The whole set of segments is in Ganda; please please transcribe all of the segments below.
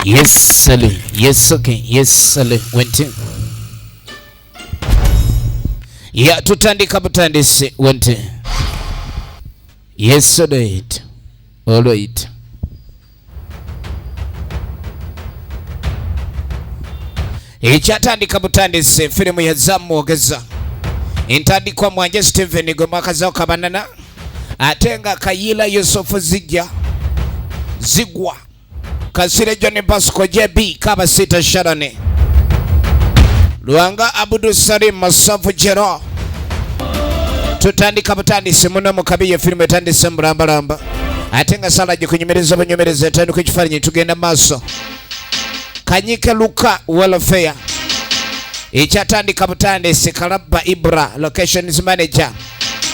Yes, Sally. Yes, okay. Yes, Sally. Went in. Yeah, tutandika butandise. Went in. Yes, alright. Alright. Ichatandika butandise. Filimu ya Zamu Ogeza. Intandikwa Mwanje Steven Gomakaza Kabanana. Atenga Kayila Yusufu Zigwa Kasire Johnny Bosco JB Kaba Sita Sharane Luanga Abudu Sarim Masafu Jero Tutandika butandise muno mukabiye filmu etandise mbulambalamba atenga salaje kunyumereza banyumereza tanu kukifarinye tugenda maso Kanyike Luka Welfare Ichatandika butandise Kalaba Ibra Locations Manager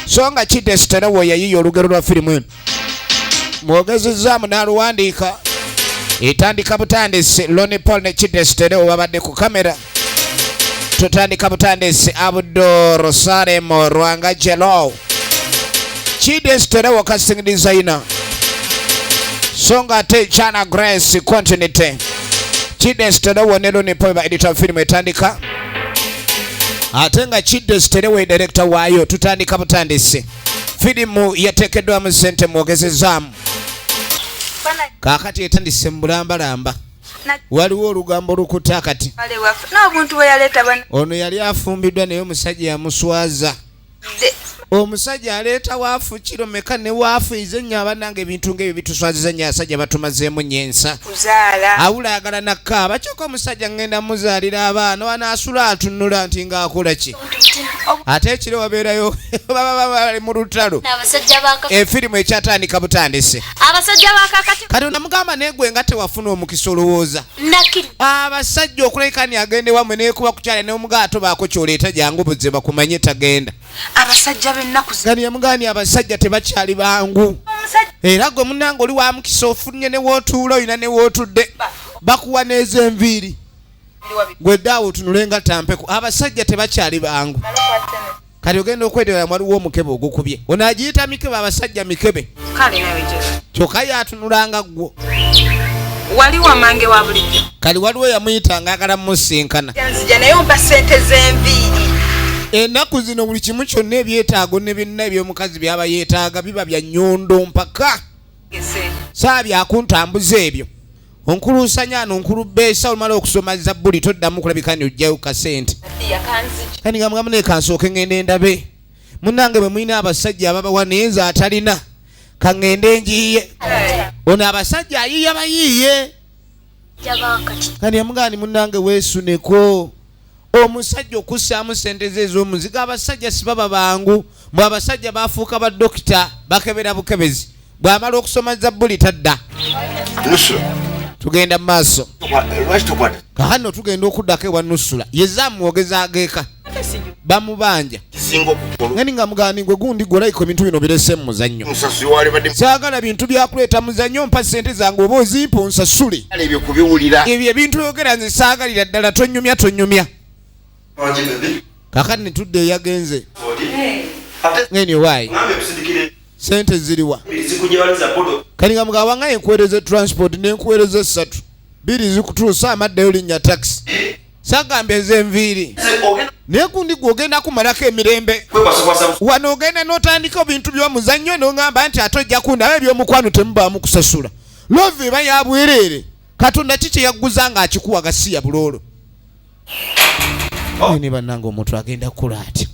Songa Chide Sterawo yayiyo olugero lwa filimu Mwogezi Zamu naluwandika itandika butandise Loni Paul ne Chide Sterawo babadde ku kamera tutandika butandise Abdul Salem Rwanga Jelo Chide Sterawo casting designer Songa te Chana Grace Continuity Chide Sterawo ne Loni Paul ba editor film etandika atenga Chide Sterawo director wayo tutandika butandise filimu yatekedwa mu sente Mwogezi Zamu kakati etandise mbulambalamba waliwo olugambo lukuta kati ono yali afumbiddwa naye omusajja yamuswaza omusajja aleeta waafu kiro meka ne waafu izenya abananga ebintu ng'ebyo bituswaziza nnyo asajja batumazeemu nyensa awula ayagala nakkaaba kyokka omusajja ngenda muzaalira abaana wanaasula atunula nti ng'akola ki ate ekiro wabeerayo bali mu lutalo efirimu ekyatandika butandise katonda mugamba neegwe nga tewafuna omukisa olowooza abasajja okulabika ni agende wamwe neekuba kukyala n'omugaato baako kyoleeta jangu buze bakumanye tagenda abasajja bennaku gani yamugani abasajja tebakyali bangu era gwe munange oli wa mukisa ofunye ne wootuula olina ne wootudde bakuwa neeza enviiri gwe ddaawo otunulenga tampeku abasajja tebakyali bangu kati ogenda okwetera waliwo omukebe ogukubye ono agiyita mikebe abasajja mikebe kyokka yatunulanga gwo wali wamange wa bulijjo kali waliwo yamuyitanga agala mumusinkana nzija naye ompa ssente z'enviiri ennaku zino buli kimu kyonna ebyetaago ne byonna ebyomukazi byaba yeetaaga biba bya nnyondo mpaka saa byakuntambuza ebyo onkuluusanyano nkulubeesa olumala okusoma zabbuli toddamu kulabika ni ojjayo kasente kani nga mugamu naye kansooke ngende endabe munnange bwe mulina abasajja ababawa naye nze atalina kaŋŋende njiiye ono abasajja ayiiya bayiiye kani yamugani munnange weesuneko omusajja okussaamu sente ze ez'omuzigo abasajja sibaba bangu mwe abasajja bafuuka badokita bakebera bukebezi bw'amala okusoma zabbuli tadda tugenda mu maaso kakano tugenda okuddako ewa nusula Zamu Mwogeza ageeka bamubanja ngani nga mugani gwe gundi gwolayiko ebintu bino birese mu muzannyo saagala bintu byakuleeta muzannyo mpa sente zange oba ozimpa onsasule ebyo ebintu yogera nze saagalira ddala tonyumya kakati netudde yagenze ngeni wayi sente ziriwa kani nga mugabo wange enkuweereza transport nenkuweereza 3 biri zikutuusa amaddayo linnya taxi sagambye ez'enviiri naye gundi gwogenda kumalako emirembe wano ogenda n'otandika bintu by'omuzannyo n'ongamba nti ate ojja kundaba ebyomukwano temubaamu kusasula love eba yabwereere katonda ki kye yagguza ng'akikuwa gasiya buloolo ne bannanga omuntu agenda kula ati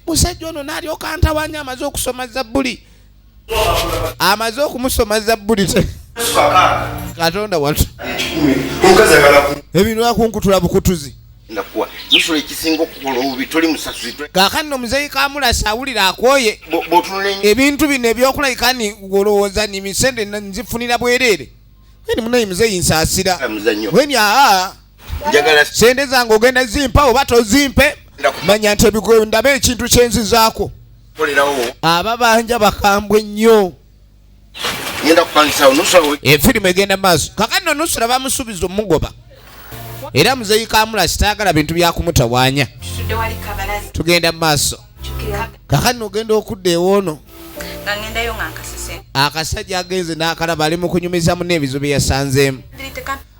musajja ono n'alyoka antawanya amaze okusoma zabbuli amaze okumusoma zabbuli katonda watu ebintu akunkutula bukutuzi kakati nomuzeyi kamulasa awulira akwoye ebintu bino ebyokulabika ni olowooza ni misende nzifunira bwereere eni munayi muzeyi nsaasira weni sente zange ogenda zimpa oba tozimpe manya nti ndaba ekintu kyenzizaako ababanja bakambwe nnyo efirimu egenda maaso kakati nonusula bamusuubiza omugoba era muzeyi kamulasi taagala bintu byakumutawaanya tugenda mu maaso kakati nogenda okudda ewoono akasajja agenze n'akalaba ali mu kunyumizamu n'ebizu bye yasanzeemu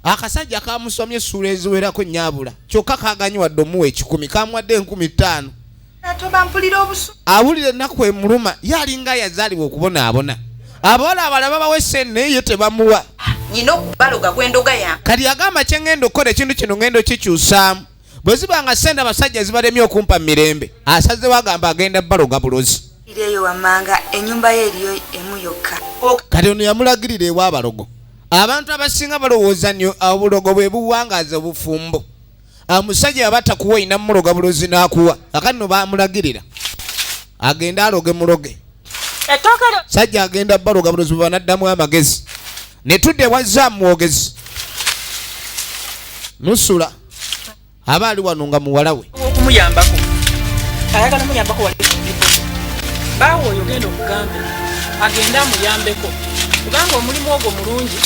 akasajja kamusomye essula eziwerako nnyabula kyokka kaganyiwadde omuwa 10 kamwadde 15,000 awulira ennaku emuluma yalinga yazaalibwa okubonaabona abawala abalala babawa essente naye ye tebamuwa nyina okubaloga gwendoga yange kati agamba kye ngenda okukola ekintu kino ngenda okikyusaamu bwe zibanga ssente abasajja zibalemye okumpa mu mirembe asazewo agamba agenda baloga bulozi eyo wammanga ennyumba ye eriyo emu yokka kati ono yamulagirira ewa abalogo abantu abasinga balowooza nnyo obulogo bwe buwangaaza obufumbo omusajja aba takuwa ina muloga bulozi n'akuwa akati no bamulagirira agenda aloge muloge sajja agenda baloga bulozi bwe banaddamu amagezi ne tudde wazaamu mwogezi nusula aba ali wano nga muwala we okumuyambako ayagala muyambako wali baawo oyo genda omugambe agenda amuyambeko kubanga omulimu ogwo mulungi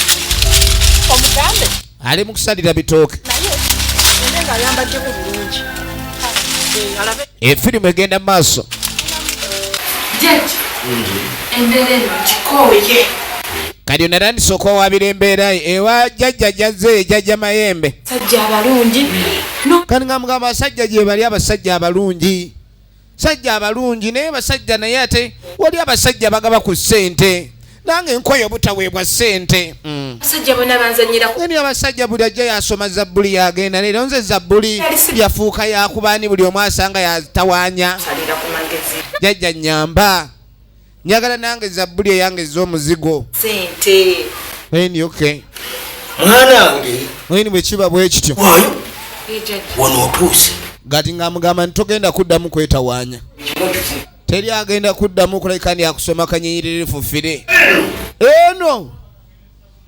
omugambe ali mu kusalira bitooke naye ende ng'ayambaddeko bulungi alabe efirimu egenda mu maaso jeje embeera eno kikooye kati onatandise okwawabira embeera ye ewa jjajja jazze jjajja mayembe sajja abalungi kati nga mugamba abasajja gye bali abasajja abalungi sajja abalungi naye basajja naye ate wali abasajja bagaba ku ssente nange nkoye obutaweebwa ssente abasajja bonna banzanyirako eni abasajja buli ajja yasoma zabbuli yagenda leero nze zabbuli yafuuka yakubaani buli omu asanga yatawaanya jjajja nyamba njagala nange zabbuli eyange ez'omuzigo sente eni oke mwana wange eni bwe kiba bwe kityo waayo wano otuuse gati ng'amugamba ntitogenda kuddamu kwetawaanya teri agenda kuddamu kulekani akusoma kanyinyiriri fufire eno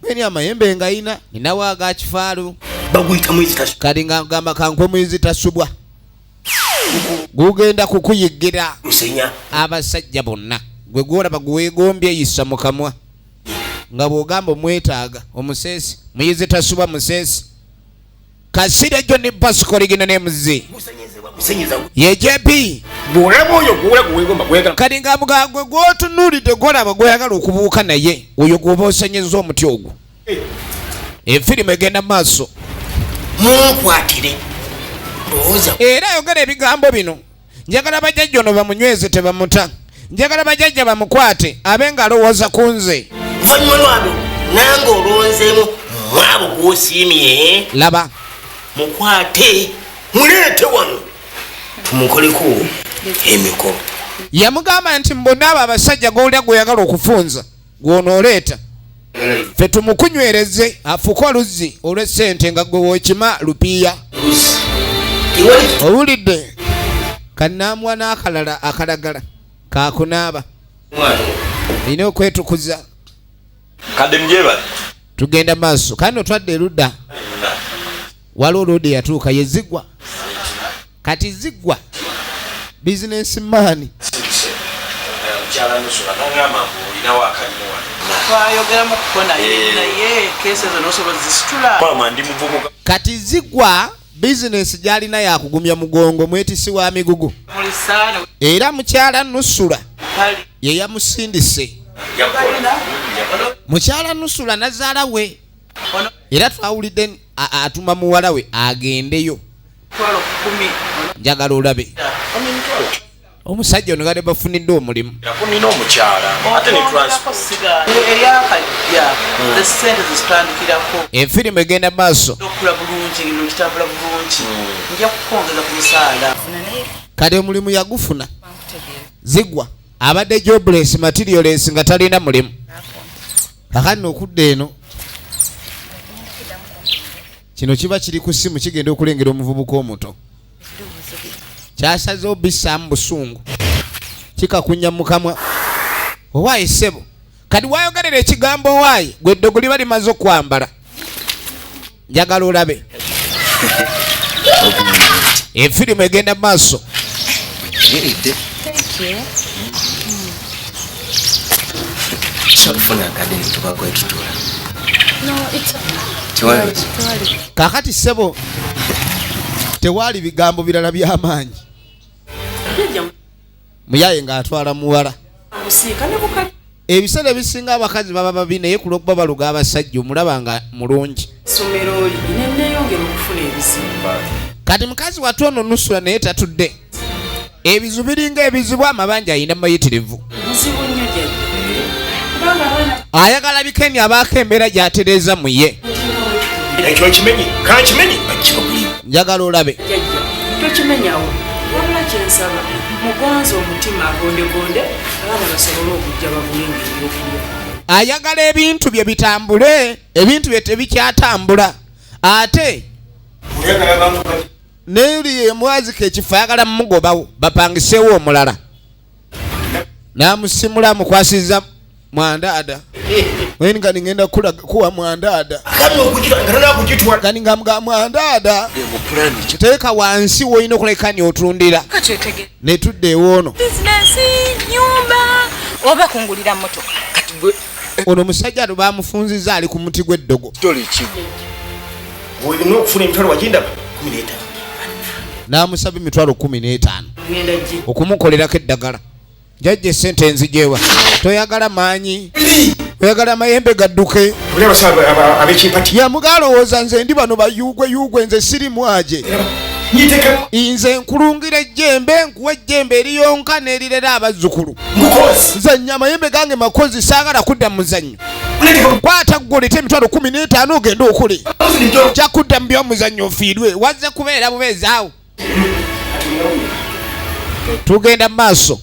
eni amayembe ngayina ninawo agakifaalu baguyita mwezi tasu kati ng'agamba kankwe mwezi tasubwa gugenda kukuyiggira lusenya abasajja bonna gwe gwolaba gwegombye yisa mu kamwa nga bw'ogamba omwetaaga omuseesi muyizi tasubwa museesi kasira gyo ne basikoligina n'emuzi yejepi bwolaba oyo gwola gwegomba gwegala kati ng'amugamba gwe gw'otunuulidde gwolaba gweyagala okubuuka naye oyo gw'oba osenyeza omuti ogwo efirimu egenda mu maaso munkwatire lowooza era ayogera ebigambo bino njagala bajjajja ono bamunyweze tebamuta njagala bajjajja bamukwate abe ng'alowooza ku nze luvannyuma lwabyo nange olonzeemu mwabo gw'osiimye laba mukwate muleete wano tumukoleko emikolo yamugamba nti mbonna abo abasajja g'olya gweyagala okufunza gw'onooleeta ffe tumukunywereze afuuke oluzzi olw'essente nga gwe wookima lupiiya owulidde kannaamwa n'akalala akalagala kaakunaaba nina okwetukuza kadde mjebale tugenda maaso kandi otwadde erudda waliwo oludde yatuuka ye ziggwa kati ziggwa bizinesi maani twayogeramu kuko naye keesi ezo nosobola zisitula kati ziggwa bizinesi gy'alina yakugumya mugongo mwetisi wa migugu mulisaana era mukyala Nusula ye yamusindise mukyala Nusula nazaala we era twawulidde atuma muwala we agendeyo njagala olabe omusajja ono gade bafunidde omulimu yafunina omukyala ate ne transport eryakajja esente zitandikirako efirimu egenda maaso okula bulungi nokitambula bulungi nja kukongeza ku musaala kale omulimu yagufuna ziggwa abadde jobless materialist nga talina mulimu kakati okudda eno kino kiba kiri ku ssimu kigenda okulengera omuvubuka omuto kyasazeho bissaamu busungu kikakunya mu kamwa owaayi ssebo kati wayogerera ekigambo owaayi gwe eddogo liba limaze okwambala njagala olabe efirimu egenda mu maaso salufuna akadde nitubako ekitula kakati ssebo tewaali bigambo birala by'amaanyi muyaye ng'atwala muwala ebiseera ebisinga abakazi baba babi naye ku lw'okuba baluga abasajja omulaba nga mulungi Somero neneyongera okufuna ebizimba. Kati mukazi watu ono Nusula naye tatudde. Ebizu biringa ebizibu amabanja ayina mayitirivu. Muzibu nnyo ayagala bikeni abaako embeera gy'atereeza mu ye. Ekyo kimenyi, kankimenyi bakikuguli. Njagala olabe. Tokimenyawo. Wabula kyensaba mugonza omutima agondegonde abaana basobole okujja bagulenga ebyokulya. Ayagala ebintu bye bitambule, ebintu bye tebikyatambula. Ate neri emwazika ekifo ayagala mumugobawo bapangiseewo omulala. Namusimula mukwasiza mwandaada. Weni kani ngenda kuwa mwandaada. Kani nga mwandaada. Teeka wansi woyina okulekani otundira. Netudde ewoono. Business, nyumba. Oba kungulira motoka. Ono musajja alo bamufunziza ali ku muti gw'eddogo. Olina okufuna emitwalo wagindaba 15. N'amusaba emitwalo 15 okumukolerako eddagala. Jajja essente enzijewa. Toyagala maanyi, oyagala mayembe gadduke. Yamugalowooza nze ndi bano bayugwe nze siri mwaje. Nze nkulungira ejjembe nkuwa ejjembe eriyonka n'erirera abazzukulu. Nzannya amayembe gange makozi saagala kudda mu muzannyo. Kwata ggolete emitwalo 15 ogenda okuli. Kyakudda mu by'omuzannyo ofiirwe wazze kubeera bubeezi awo. Tugenda mu maaso.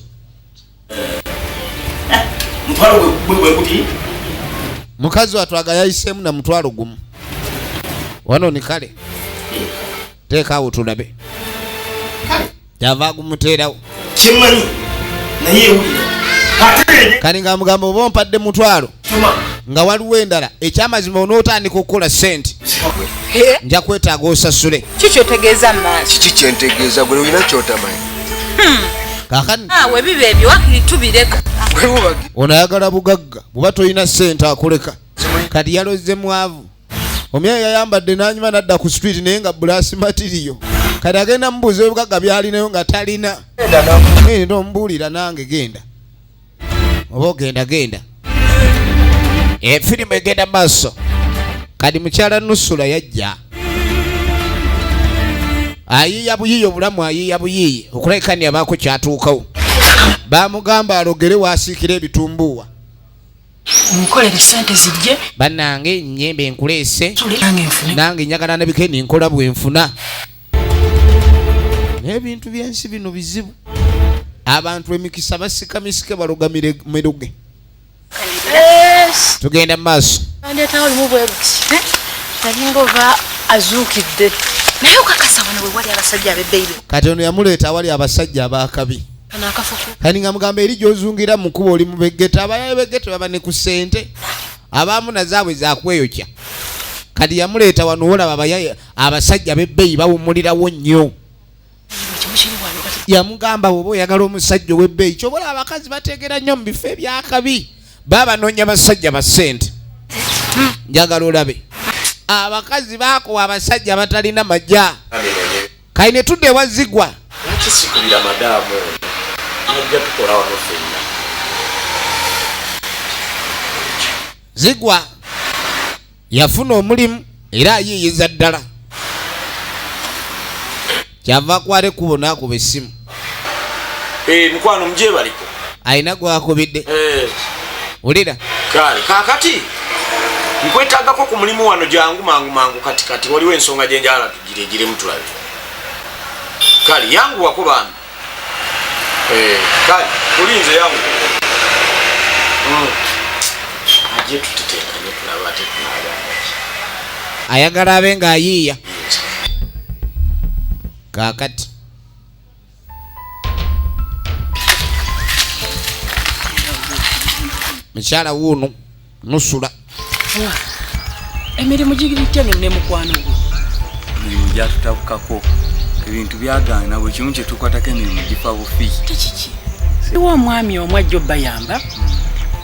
Mukazi watwaga yayiseemu na mutwalo gumu. Wano ni kale. Teekaawo tulabe. Yava agumuteerawo. Kimanyi naye ewulira. Kani nga mugamba oba ompadde mutwalo nga waliwo endala ekyamazima onootandika okukola ssente. Nja kwetaaga osasule. Kikyotegeeza maaso. Kiki kyentegeeza gwe olina kyotamanyi. Kaakani we biba ebyo wakiri tubireka. ono ayagala bugagga buba toyina ssente akuleka. Kati yalozze mwavu. Omyayi yayambadde n'anyuma n'adda ku street naye nga bulaasi matiriyo. Kati agenda mubuuza ebugagga byalinayo nga talina. Ndomubuulira nange genda. Oba ogenda. Firimu egenda maaso. Kati mukyala Nusula yajja. Ayiiya buyiiyi obulamu ayiiya buyiiyi okulekani abaako kyatuukawo. Bamugamba alogere wasiikira ebitumbuwa. Nkolera ssente zijje. Bannange nnyembe enkuleese. Nange njagala nabikeni nkola bwenfuna. N'ebintu by'ensi bino bizibu. Abantu emikisa basika misike balogamire meruge. Tugenda mu maaso. Andeetawo olimu bwe buti. Talinga ova azuukidde. Naye okakasa wano we wali abasajja ab'ebbeeyi. Kati ono yamuleeta awali abasajja abakabi. Kani nga mugamba eri gy'ozungira mu kkubo oli mu beggeta. Abayaye beggeta baba ne ku ssente. Abamu na zaabwe zakweyokya. Kati yamuleeta wano olaba abayaye abasajja b'ebbeeyi bawummulirawo nnyo. Yamugamba oba oyagala omusajja ow'ebbeeyi kyobola abakazi bateegera nnyo mu bifo ebyakabi. Baba noonya basajja ba ssente. Njagala olabe. Abakazi baakowa abasajja batalina majja. Kati ne tudde wazigwa. Kisikubira madaamu. Nijja tukola wano ffenna. Zigwa yafuna omulimu era ayiiyiza ddala. Kyava akwale kubo n'akuba essimu. Mukwano muje baliko. Ayina gwakubidde. Ulira. Kale kaakati nkwetaagako ku mulimu wano jangu mangu kati waliwo ensonga gye njagala tugiremu tulabe. Kale yangu wako bambi. Kale kulinze yangu. Aje tutetekanye tulaba ate tunagamba. Ayagala abe ng'ayiiya. Kaakati mukyala wuuno Nusula. Emirimu gigiritya ne mukwano gwe. Emirimu gyatutabukako. Ebintu byagaana bwe kimu kye tukwatako emirimu gifa bufi. Tekiki. Siwa omwami omu ajja obbayamba.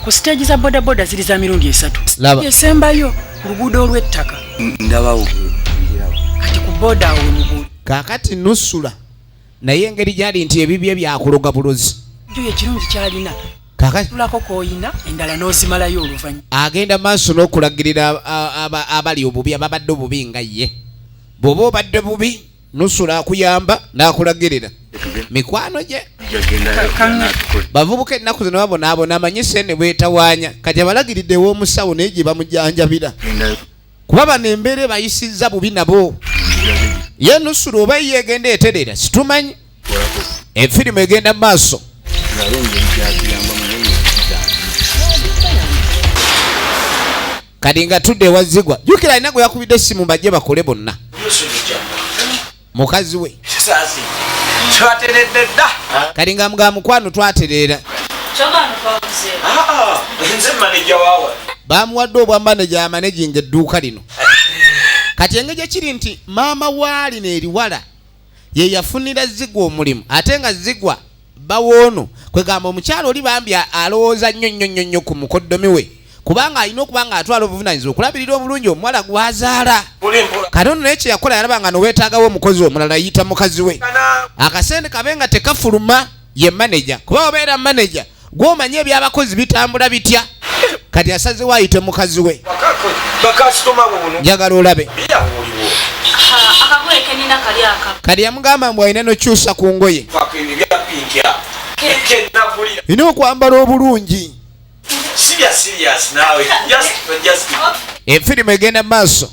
Ku siteegi za bodaboda ziri za mirundi 3. Esembayo ku luguudo olw'ettaka. Ndabawo. Kati ku boda awo muguudo. Kaakati Nusula naye engeri gyali nti ebibye byakuloga bulozi. Ekirungi kyalina. tulako koyina endala n'ozimalayo oluvannyuma agenda maaso n'okulagirira abali obubi ababadde obubi nga ye bw'oba obadde bubi nusula akuyamba n'akulagirira mikwano gye bavubuka ennaku zino babonaabona amanyise ne bwetawaanya kati abalagiridde ew'omusawo naye gye bamujanjabira kuba bano embeera bayisizza bubi nabo ye nusula oba ye egenda eterera situmanyi efirimu egenda mu maaso kati nga tudde ewazigwa jjukira alina gwe yakubidde essimu bajje bakole bonna mukazi we kati nga mugamba mukwano twatereera bamuwadde obwa maneja amanejinga edduuka lino kati engeri gyekiri nti maama waali neeriwala ye yafunira Zigwa omulimu ate nga Zigwa bawoono kwegamba omukyalo oli bambi alowooza nnyo ku mukoddomi we kubanga alina okuba nga atwala obuvunaanyizibwa okulabirira obulungi omuwala gwazaala kati ono naye kyeyakola yalaba nga noweetaagawo omukozi omulala yiyita mukazi we akasente kabe nga tekafuluma ye maneja kuba obeera maneja gw'omanye ebyabakozi bitambula bitya kati asazewo ayite mukazi we njagala olabe kati yamugamba mbu alina nokyusa ku ngoye ina okwambala obulungi efirimu egenda mu maaso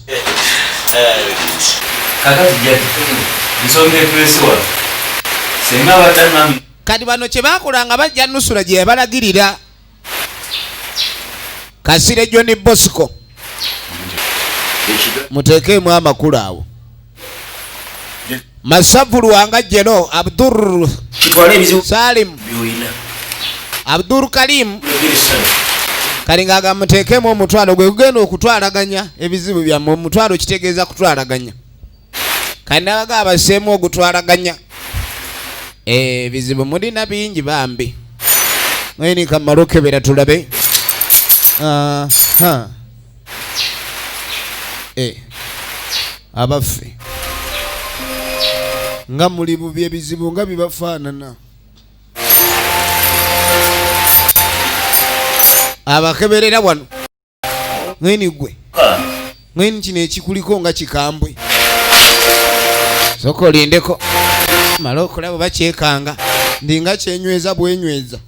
kati bano kye bakolanga bajja nusula gye yabalagirira Kasire John Bosco mutekeemu amakulu awo Masavulu wanga jeno Abdur Salim Abdur Karim kalingaga mutekeemu omutwalo gwe gugenda okutwalaganya ebizibu byammwe omutwalo kitegeeza kutwalaganya kandaga abaseemu ogutwalaganya bizibu mulina bingi bambi mwini kamalo kebera tulabe abaffe nga muli bubi ebizibu nga bibafaanana abakeberera wano mwini gwe mwini kino ekikuliko nga kikambwe soko lindeko mala okulaba bakyekanga ndinga kyenyweza bwenyweza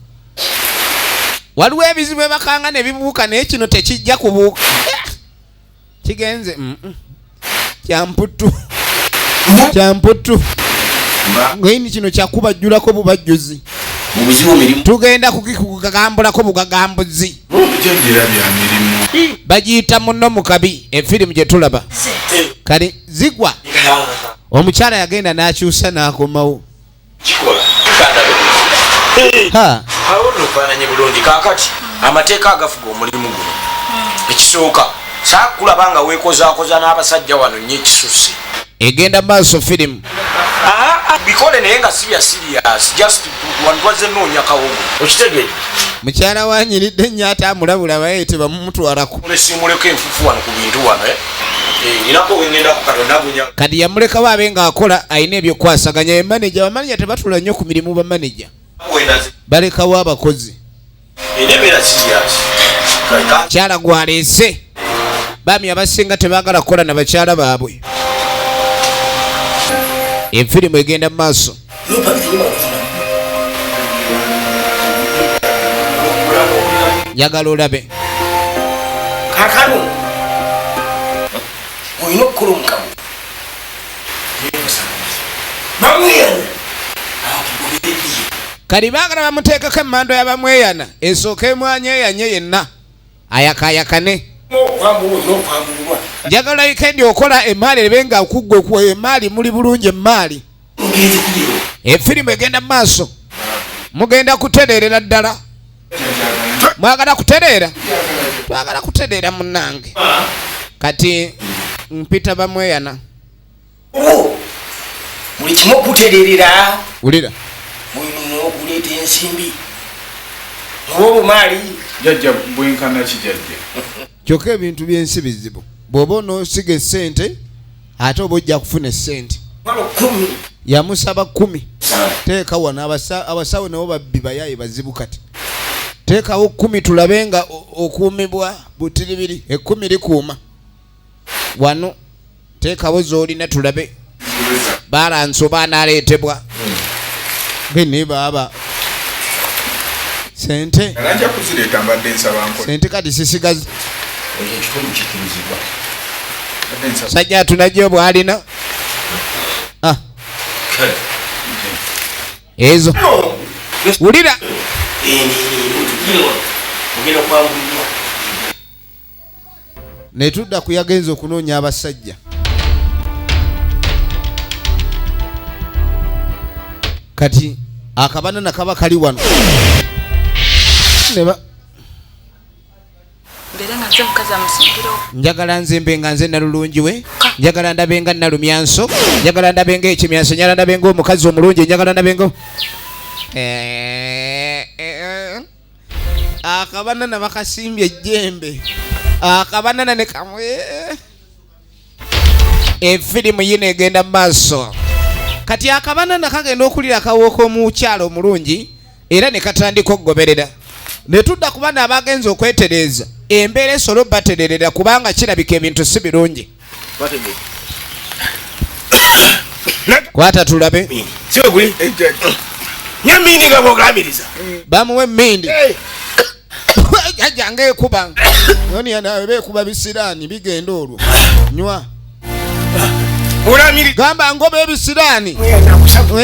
waliwo ebizibu ebakanga ne bibuuka naye kino tekijja kubuuka kigenze kyamputu mwini kino kyakubajjulako bubajjuzi tugenda kukigambulako bugagambuzi bagiyita muno mukabi efirimu gye tulaba kale Zigwa omukyala yagenda n'akyusa n'akomawo awonofaananye bulungi kakati amateeka agafuga omulimu guno ekisooka saakulaba nga weekozaakoza n'abasajja wano nnyo ekisusse egenda maaso firimu bikole naye nga si bya serious just wantwaze noonya kawogo okitegeere mukyala wanyiridde nnyo ate amulabula baye tebamumutwalako simuleko enfufu wano ku bintu wano inako wengenda ku Katonda gunya kati yamulekawo abe ng'akola alina ebyokwasaganya emaneja bamaneja tebatula nnyo ku mirimu bamaneja balekawo abakozi kyala gwaleese bami abasinga tebaagala kukola na bakyala baabwe efirimu egenda mu maaso njagala olabe kakano olina okukola omukago bamweyana kali baagala bamuteekako emmando y'abamweyana esooka emwanyeyanye yenna ayakayakane njagala wikendi okola emaali ebe nga kuggwe kuwa emaali muli bulungi emaali efirimu egenda mu maaso mugenda kutereerera ddala mwagala kutereera twagala kutereera munnange kati mpita bamweyana buli kimu okutereerera wulira mulina okuleeta ensimbi oba obumaali jajja bwenkana kijajja kyokka ebintu by'ensi bizibu bw'oba onoosiga essente ate oba ojja kufuna essente yamusaba 10 teeka wano abasawo nabo babbi bayaye bazibu kati teekawo 10 tulabe nga okuumibwa butiribiri 10 likuuma wano teekawo z'olina tulabe balansi oba anaaleetebwa bene baaba sente sente kati sisigazi sajja atunajjo bwalina ezo wulira ne tudda ku yagenza okunoonya abasajja kati akabanana kaba kali wano neba njagala nzembe nga nze nalulungi we njagala ndabe nga nalumyanso njagala ndabe nga ekimyanso njagala ndabe nga omukazi omulungi njagala ndabe nga akabanana bakasimbye ejjembe akabanana ne kamwe efirimu yino egenda mu maaso kati akabanana kagenda okulira akawooko mu kyalo omulungi era ne katandika okugoberera ne tudda ku bana abagenza okwetereeza embeera esolo batererera kubanga kirabika ebintu si birungi kwata tulabe nyamindi nga bwogambiriza bamuwe mmindi jajjange ekuba yoniya nawe beekuba bisiraani bigenda olwo nywa gamba ngoba ebisiraani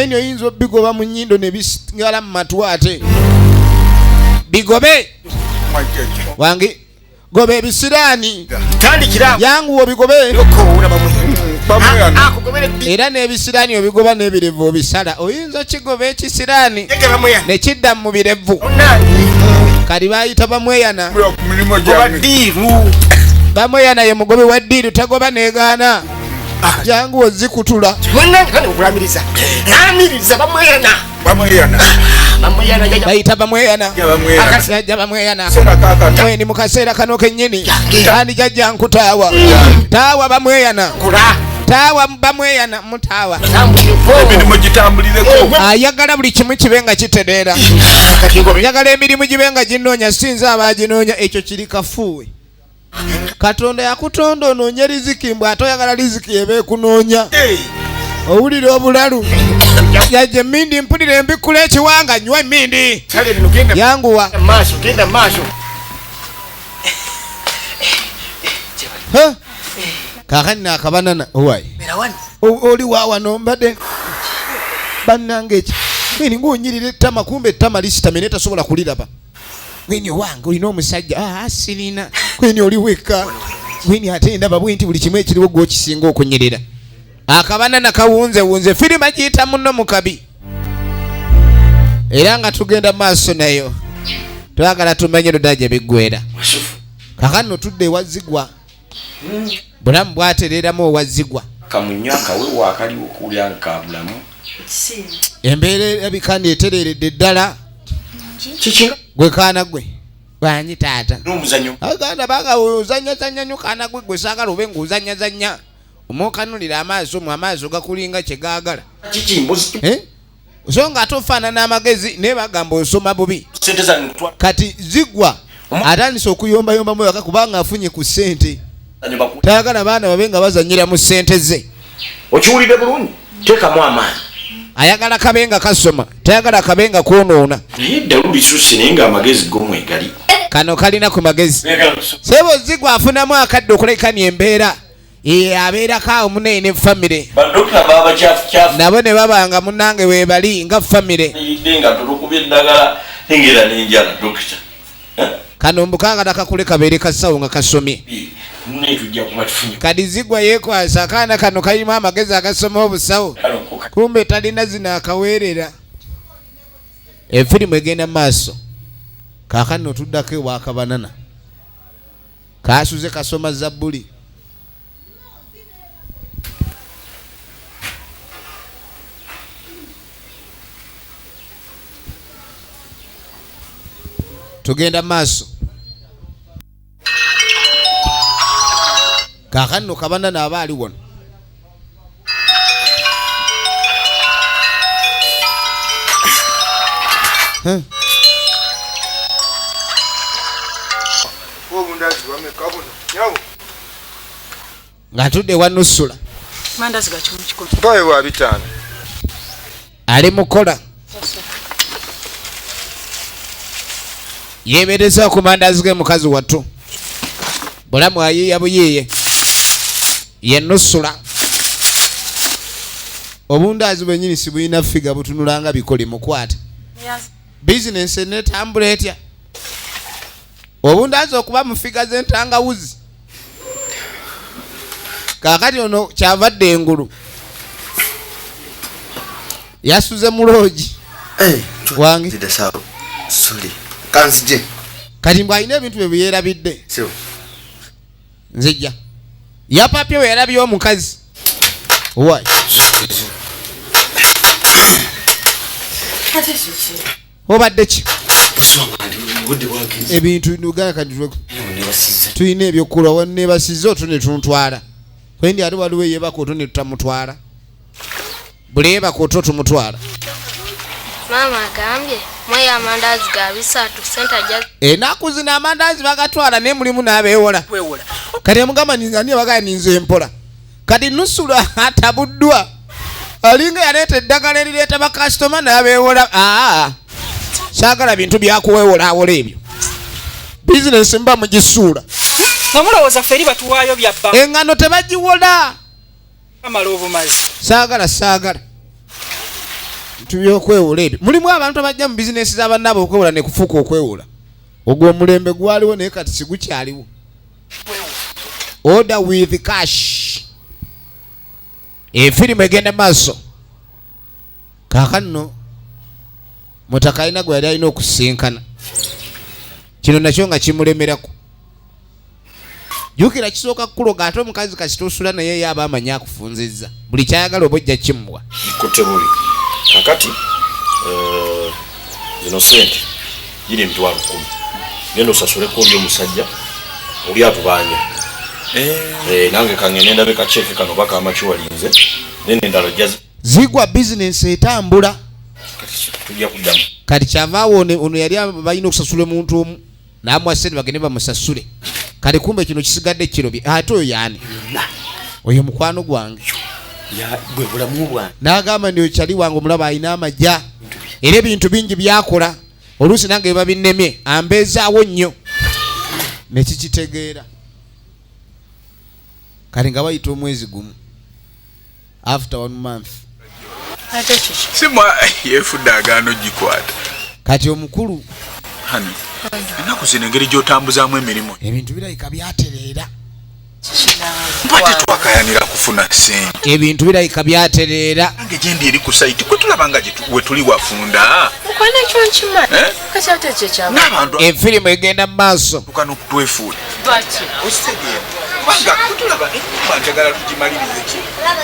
eni oyinza obigoba mu nnyindo ne bisigala mu matu ate bigobe wange goba ebisiraani yanguwa obigobe era n'ebisiraani obigoba n'ebirevu obisala oyinza kigoba ekisiraani ne kidda mu birevu kali bayita bamweyana bamweyana ye mugobe wa ddiiru tagoba negaana jangu ozikutula bayita bamweyana akasajja bamweyana mweni mu kaseera kano kennyini kandi jajja nkutaawa taawa bamweyana taawa bamweyana mutaawa emirimu gitambulireko ayagala buli kimu kibe nga kitereera ayagala emirimu gibe nga ginoonya sinza abaginoonya ekyo kiri kafuuwe katonda yakutonda onoonya riziki mbw ate oyagala riziki eba ekunoonya owulira obulalu jajja emindi mpulira embikula ekiwanga nywa emindi yanguwa kakani nakabanana owai oli wawano mbadde bannange eki eni ngaonyirira ettama kumbe ettama lisitame naye tasobola kuliraba gweni owange olina omusajja asirina gweni oli wekka gweni ate ndaba bwe nti buli kimu ekiriwo gwokisinga okunyirira akabanana kawunzewunze firima giyita muno mukabi era nga tugenda maaso nayo twagala tumanye ludaja biggwera kakano tudde ewazigwa bulamu bwatereramu owazigwa kamunya akawewa akaliwo kuulya nkabulamu embeera erabika etereredde ddala gwe kaana gwe bwanyi taata aganda bagawuzanyazanya nyo kaana gwe gwe saagala obe ngaozanyazanya omwokanulira amaaso mu amaaso gakulinga kyegaagala so nga ate ofaanana amagezi naye bagamba osoma bubi kati zigwa atandise okuyombayombamu waka kubanga afunye ku ssente tayagala baana babe nga bazanyira mu ssente ze okiwulidde bulungi teekamu amaanyi ayagala kabenga kasoma tayagala kabenga kwonoona naye ddalu lisuusi naye nga amagezi gomwegali kano kalina ku magezi sebo zigwa afunamu akadde okulekani embeera abeerako awo muneene famire badokita baba kyafu nabo ne babanga munange webali nga famire nga tulukubye eddagala engera n'enjala dokita kano mbukanga nakakule kabeere kasawo nga kasomye kadi zigwa yekwasa akaana kano kalimu amagezi agasoma obusawo kumbe talina zino akaweerera efirimu egenda maaso kakano tuddako ewakabanana kasuze kasoma zabbuli tugenda maaso kakano kabanana aba ali wano ng'atudde wanusula mandazi gakimukikola mpawe wa 5 ali mukola yebereza ku mandazi ge mukazi wattu bulamu ayiya buyiye yenusula obundazi bwenyini si buyina figa butunulanga bikoli mukwata bizinesi netambula etya obundazi okuba mu figa z'entangawuzi kakati ono kyavadde engulu yasuze muloogi wange kati mbw alina ebintu bye byerabidde nzijja yapapye we yarabye omukazi owai obadde ki ebintu tulina ebyokulwa wanebasize oto ne tuntwala kwendi ate waliwo eyebaka oto ne tutamutwala buli eyebaka oto tumutwala maama agambye mweyo amandazi ga 3 senta ja enaku zino amandazi bagatwala naye mulimu n'abeewola kati amugamba ani abagaya ninze empola kati nusula atabuddwa alinga yaleeta eddagala erireeta bakasitoma n'abeewola saagala bintu byakuweewolaawola ebyo bizinesi mba mugisuula nga mulowooza ffe eri batuwaayo byabba eŋŋano tebagiwola amala obumazi saagala byokwewola ebyo mulimu abantu abajja mu bizinesi z'abannaabwe okwewola ne kufuuka okwewola ogwo omulembe gwaliwo naye kati sigukyaliwo order with cash efirimu egenda maaso kaakano mutaka alina gwe yali alina okusinkana kino nakyo nga kimulemerako jukira kisooka kukuloga ate omukazi kasituusula naye yaaba amanyi akufunzizza buli kyayagala oba ojja kimuwa kutebuli kakati zino sente giri emitwalo 10 genda osasuleko oli omusajja oli atubanja nange kangende ndabe kacheke kano baka amakiwalinze nene endala jazz zigwa business etambula tujja kuddamu kati kyavaawo ono yali balina okusasula omuntu omu naamwa sente bagende bamusasule kati kumbe kino kisigadde kirobye ate oyo yaani oyo mukwano gwange gwe bulamu bwange n'agamba ndi okyali wange omulaba alina amajja era ebintu bingi byakola oluusi nange biba binnemye ambeezaawo nnyo nekikitegeera kati nga bayita omwezi gumu after 1 month simwa yefudde agaano gikwata kati omukulu hani ennaku zino engeri gy'otambuzaamu emirimu ebintu birabika byatereera mpate twakayanira kufuna sente ebintu birabika byatereera nange gyendi eri ku saiti kwe tulabanga we tuli wafunda okwana ekyo nkima kati ate ekyo kyaba n'abantu efirimu egenda mu maaso tukana okutwefuula bati okitegeera kubanga kutulaba ennyumba njagala tugimalirize ki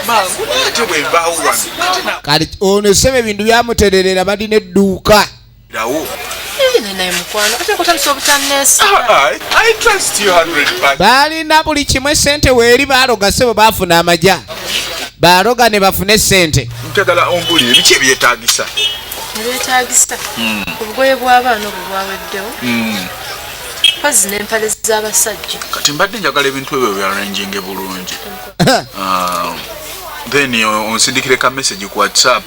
mangu ate bwe nvaawo wano kati ono sebe ebintu byamutereerera balina edduuka rawo naye mukwano ate kutandisa obutanneesi I trust you 100%. balina buli kimu esente weeri baaloga sebo baafuna amajja baaloga ne bafune sente njagala ombuli ebiki ebyetaagisa ebyetaagisa obugoye bw'abaana obwo bwaweddewo mpazi n'empale z'abasajja kati mbadde njagala ebintu ebyo byarranginge bulungi then onsindikire ka message ku WhatsApp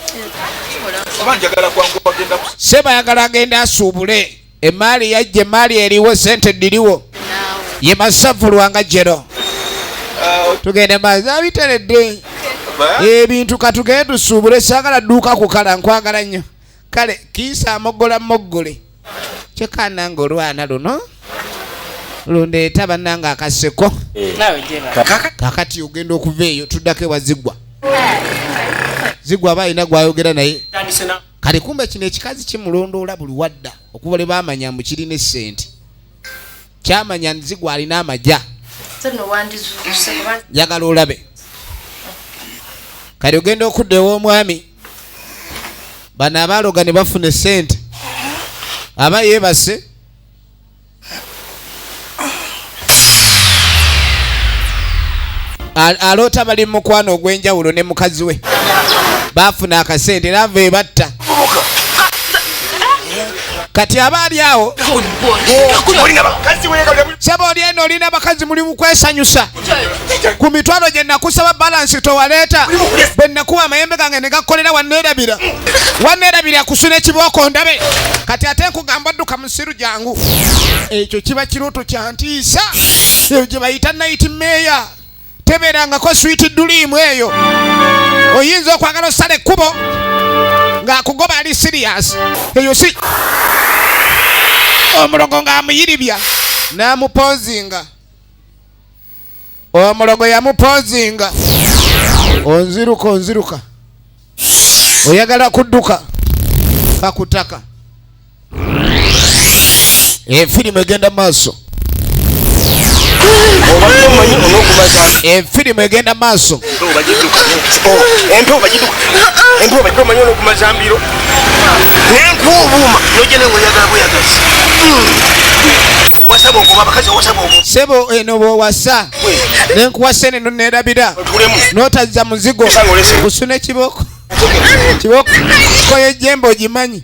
oba njagala kwangu bagenda seba yagala agenda asuubule emaali yajja emaali eriwo sente diriwo ye masavu lwanga jero tugende maazi abiteredde ebintu katugende tusuubule saagala dduuka kukala nkwagala nnyo kale kiisa amogola moggole kyekananga olwana luno lundeeta bannanga akaseko kakati ogenda okuva eyo tuddako ewazigwa zigwa aba alina gwayogera naye kale kumbe kino ekikazi kimulondoola buli wadda okuba le baamanya mbu kirina essente kyamanya nzigwa alina amajja njagala olabe kale ogenda okudda ew'omwami bano abaaloga ne bafuna essente aba yeebase aloota bali mu mukwano ogw'enjawulo ne mukazi we baafuna akasente era ava ebatta kati abaali awo sebo oli eno olina abakazi mulimu kwesanyusa ku mitwalo gye nakusaba balansi towaleeta bwe nakuwa amayembe gange ne gakolera wanneerabira kusuna ekibooko ndabe kati ate nkugamba dduka musiru jangu ekyo kiba kirooto kya ntiisa eyo gye bayita night meya tebeerangako switi duliimu eyo oyinza okwagala osala ekkubo ng'akugoba ali sirias eyo si omulongo ng'amuyiribya n'amupozinga omulongo yamupozinga onziruka oyagala kudduka kakutaka efirimu egenda maaso efirimu egenda maaso sebo eno bwowasa nenkuwasa eno nerabira notazza muzigo kusuna ekiboko koye jembo ogimanyi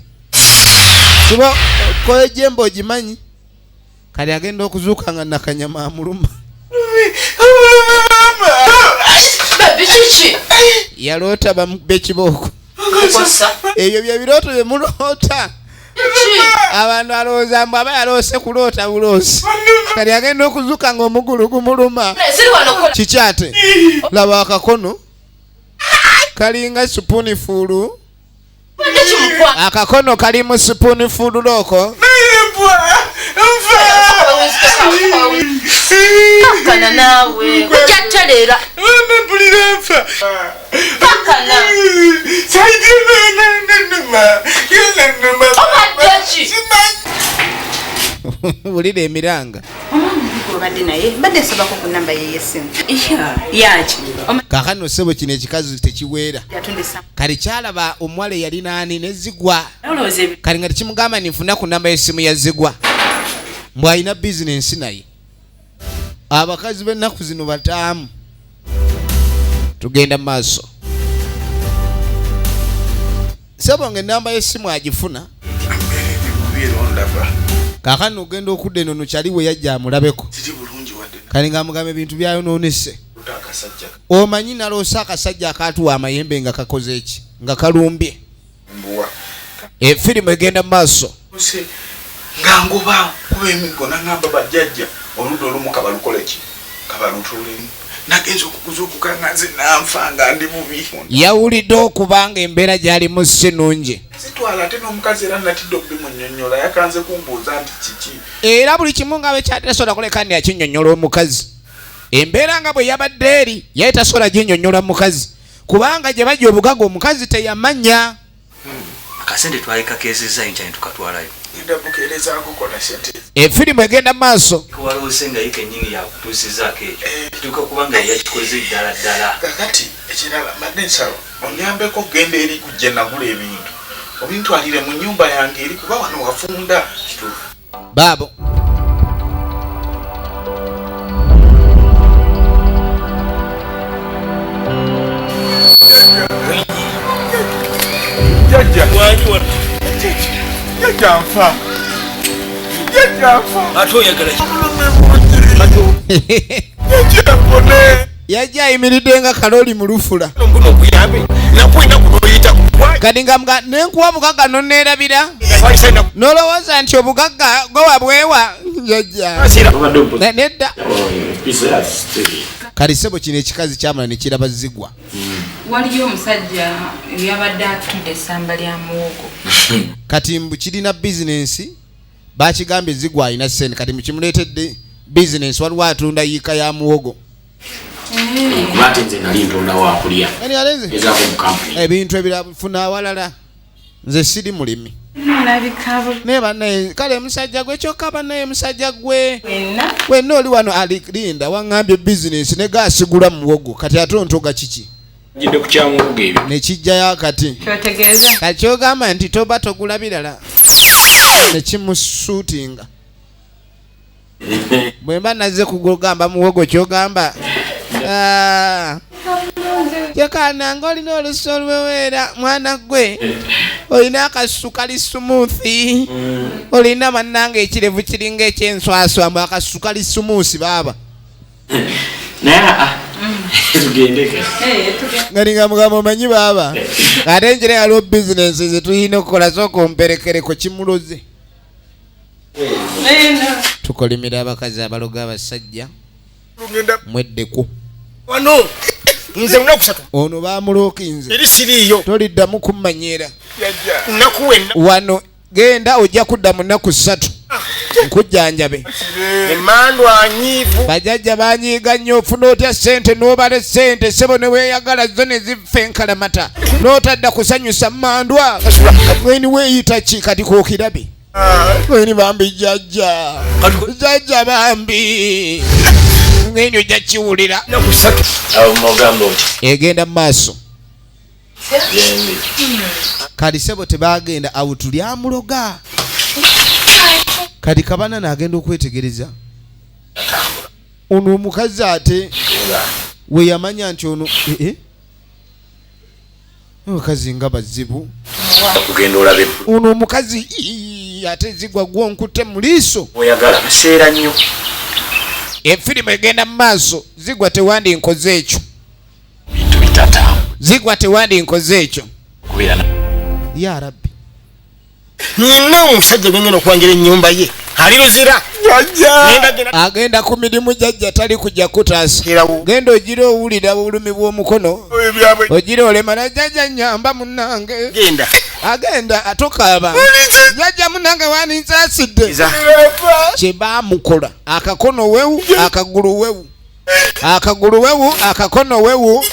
koye jembo ogimanyi kali agenda okuzuuka nga nakanyama amuluma yaloota bekiboko ebyo byebirooto byemuloota abantu alowooza mbu aba yaloose kuloota buloosi kali agenda okuzuuka nga omugulu gumuluma kikyate laba akakono kalinga supunifuulu akakono kali mu supunifuulu looko Pakana nawe kujatalera pakana ulide emiranga kakano sebo kino ekikazi tekiweera kali kyalaba omuwala yali naani nezigwa kali nga tekimugamba ninfuna ku namba y'essimu ya zigwa mbw alina bizinensi naye abakazi b'ennaku zino bataamu tugenda maaso sebo nga enamba y'essimu agifuna kakano ogenda okudda eno nokyali we yajja amulabeko kali nga amugamba ebintu byayonoonese omanyi naloosa akasajja akaatuwa amayembe nga kakoze eki nga kalumbye efirimu egenda maaso nga ngoba kuba emigo nangamba bajjajja oludo olumu kabalukoleki kabalutulemu nagenza okukuzuukuka nga nze nanfa nga ndi bubi yawulidde okubanga embeera gyalimu si nnungi sitwala ate n'omukazi era natidde okubimunnyonnyola yakanze kumbuuza nti kiki era buli kimu nga bekyatasobola kuleka ndi akinnyonnyola omukazi embeera nga bwe yabadde eri yali tasobola ginnyonnyola mukazi kubanga gye bajja obugaga omukazi teyamanya akasente twalikakeezezza nkyani tukatwalayo efirimu egenda maaso kuwaloose nga yike ennyini yakutuusizaako ekyo tuka kubanga yakikoze ddala ddala kakati ekirala mbadde nsaba onyambeko okugenda eri kujja nagula obintwalire mu nnyumba yange eri kuba wano wafunda kituufu baabo yajja ayimiridde nga kalooli mu lufula kati nga mga nenkuwa bugagga noneerabira nolowooza nti obugagga gwe wabwewa jajja nedda kali sebo kino ekikazi kyamala ne kiraba zigwa waliyo omusajja yabadde atudde essamba lya muwogo kati mbu kirina bizinensi bakigambye zigwa alina ssente kati mukimuleetedde bizinensi waliwo atunda yiika ya muwogo ebintu ebirafuna awalala nze siri mulimi naye bannaye kale musajja gwe kyokka bannaye musajja gwe wenna oli wano alirinda waŋŋambye bizinensi ne gaasigula muwogo kati ate ontoga kiki nekijjayo kati kati kyogamba nti toba togula birala nekimusuutinga bwe mba nazze kugamba muwogo kyogamba Yakana ngolina oluso olweweera mwana gwe olina akasusu kali sumuuthi olina mannanga ekirevu kiringa ekyenswaswa mbu akasusu kali sumuusi baaba nga mugamba omanyi baaba ate enjira yaliwo bizinensi zetulina okukola sooka omperekereko kimuloze tukolimira abakazi abaloga abasajja mweddeku wano nze unakusatu ono bamulookinze eri siriyo toliddamu kummanyira nakuwenna wano genda ojja kudda mu nnaku 3 nkujjanjabe emandwa anyiivu bajajja banyiiga nnyo ofuna otya ssente n'obala ssente sebo ne weeyagala zo ne zifa enkalamata n'otadda kusanyusa mmandwa weni weeyita ki kati kookirabe weni bambi jjajja bambi ng'enyo ojja kiwulira egenda mu maaso kati sebo tebagenda awutu lyamuloga kati kabana n'agenda okwetegereza ono omukazi ate we yamanya nti ono omukazi nga bazibu ono omukazi ate zigwa gwonkutte mu liiso oyagala biseera nnyo efirimu egenda mu maaso zigwa tewandi nkoze ekyo bintu bitatamu zigwa tewandi nkoze ekyo ya rabbi nina omusajja gwengenda okwangira ennyumba ye ali luzira agenda ku mirimu jajja tali kujja kutaasa genda ogira owulira bulumi bw'omukono ogira olemana jajja nyamba munnange agenda atokaaba jajja munnange waninsasidde kye baamukola akakono wewu akagulu wewu akakono wewu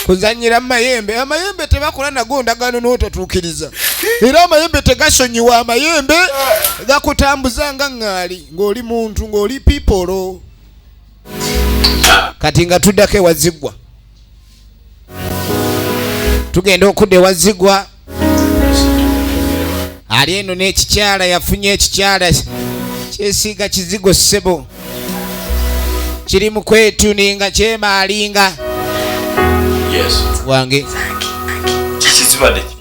kuzanyira mayembe amayembe tebakola nago ndagano n'ototuukiriza era amayembe tegasonyiwa amayembe gakutambuza nga ŋŋaali ng'oli muntu ng'oli pipolo kati nga tuddako ewazigwa tugenda okudda ewazigwa ali eno n'ekikyala yafunye ekikyala kyesiiga kizigo ssebo kiri mu kwetuninga kyemaalinga wange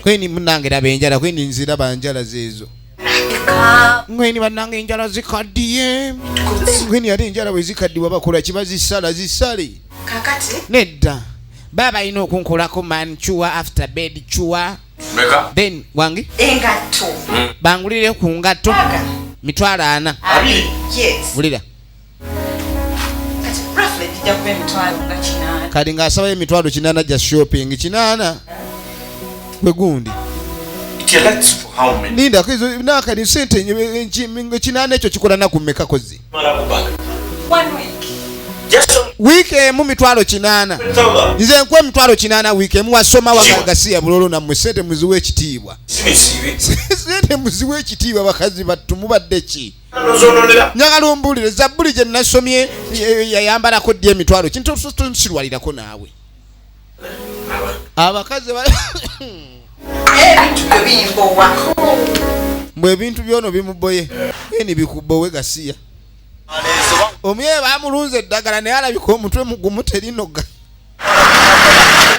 kweni munange laba enjala kweni nziraba njala zeezo ngweni bannange enjala zikaddiye ngweni ate enjala bwe zikaddiwa bakola kibazisala zisale nedda baba alina okunkolako man chua after bed chua then wange engatto bangulire ku ngatto 40 bulira kali ng'asaba emitwalo 8 gya shopping 8 bwe gundi linda kwizo nakali sente 8 ekyo kikola naku mmeka kozi wiiki emu 8 nze nkwe 8 wiiki emu wasoma wagagasiya bulolo nammwe sente muziwe ekitiibwa sente muziwe ekitiibwa bakazi battu mubadde ki njagala ombulire zabbuli gye nasomye yayambalako ddi emitwalo kintu tusirwalirako naawe abakazi mbwe ebintu byono bimuboye eni bikubowe gasiya omye bamulunze eddagala naye alabika omutwe mugumu terinoga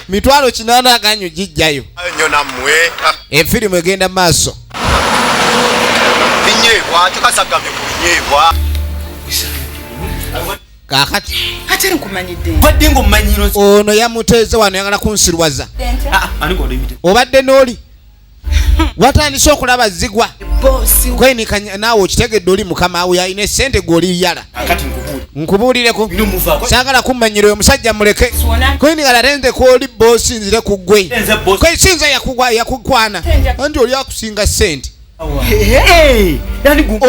8 aganyu gijjayo efirimu egenda maaso kakati ate nkumanyidde badde ng'omanyiro ono yamuteeze wano yagala kunsirwaza obadde n'oli watandise okulaba zigwa kwenikanya naawe okitegedde oli mukama awe yalina esente gw'oli yala nkubuulireko saagala kummanyira oyo musajja muleke kwenikala tenze kwoli boosi nzire ku gwe kwesinza yakukwana anti oli akusinga sente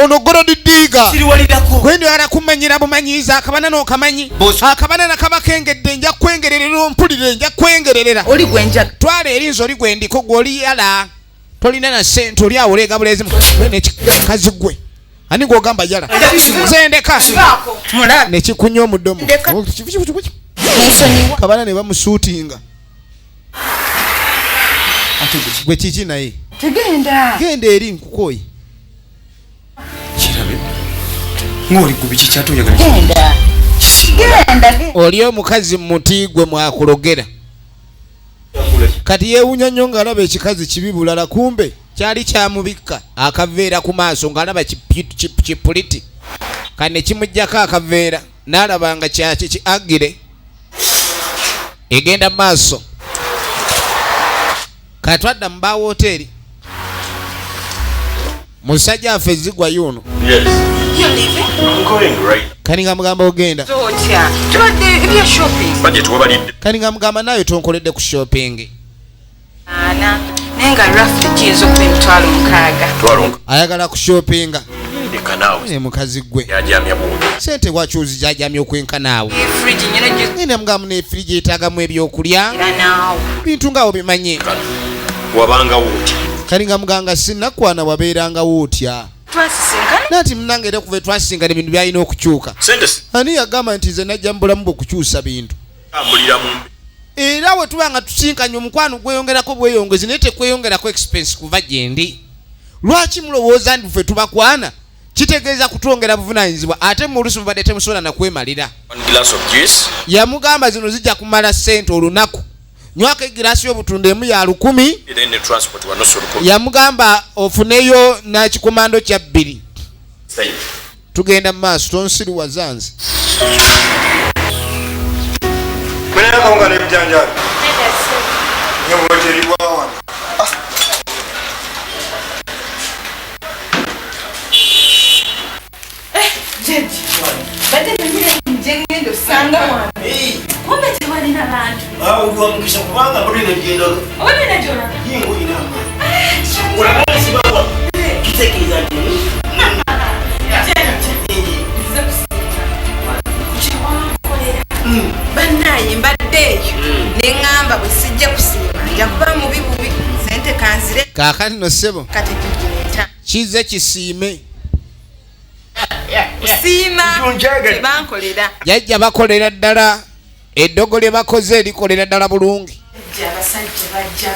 ono gorodidiga kwendi oyagala kummanyira bumanyiiza akabana n'okamanyi akabana nakaba kengedde nja kwengererera ompulire nja kwengererera twala erinza oli gwendiko gw'oli yala tolina na sente oli awo olega bulezimu nekikazi gwe ani gw'ogamba yala zendeka nekikunya omuddomo kabana ne bamusuutinga gwe kiki naye genda eri nkukoyi kirabe ng'oli ku biki kyatoyagala oli omukazi muti gwe mwakulogera kati yeewunya nnyo ng'alaba ekikazi kibi bulala, kumbe kyali kyamubikka akaveera ku maaso ng'alaba kipuliti, kati ne kimuggyako akaveera n'alaba nga kyaki agire egenda mu maaso. Katwadda mu bawooteri musajja affe Zigwa yuno kani nga mugamba ogenda kani nga mugamba naye tonkoledde ku shopping ayagala ku shoppinga mukazi gwe sente wakyuzi jajamya okwenkanaawe nene mugamu ne friji etagamu ebyokulya bintu ngaawo bimanye kali nga muganga sinakwana wabeerangawo otya nati munange era kuva twasingana ebintu byalina okukyuka ani yagamba nti nze najja mu bulamu bwe okukyusa bintu era bwe tuba nga tusinkanye omukwano gweyongerako bweyongezi naye tekweyongerako expense kuva gyendi. Lwaki mulowooza nti ffe tubakwana? Kitegeeza kutwongera buvunaanyizibwa ate mu oluusi mubadde temusobola na kwemalira. Yamugamba zino zijja kumala ssente olunaku. Nywako egiraasi y'obutunda emu ya 10. Yamugamba ofuneyo nakikomando kya 2. Tugenda mu maaso tonsiriwaza nze. Mwenye kaunga nebijanjari. Nyomoteri bwawana. Jeji. Bade njengendo sanga wana. Kumbe tewali na bantu. Uwa mkisha kubanga bado inajenda. Wale na jona. Yengo inama. Unabona sibawa. Kitekeza nini? Banaye mbaddeyo neŋŋamba bwe sijja kusiima nja kuba mubi bubi sente kanzire kaakati no ssebo kati tugireeta kize kisiime kusiima tebankolera jajja bakolera ddala eddogo lye bakoze likolera ddala bulungi abasajja bajja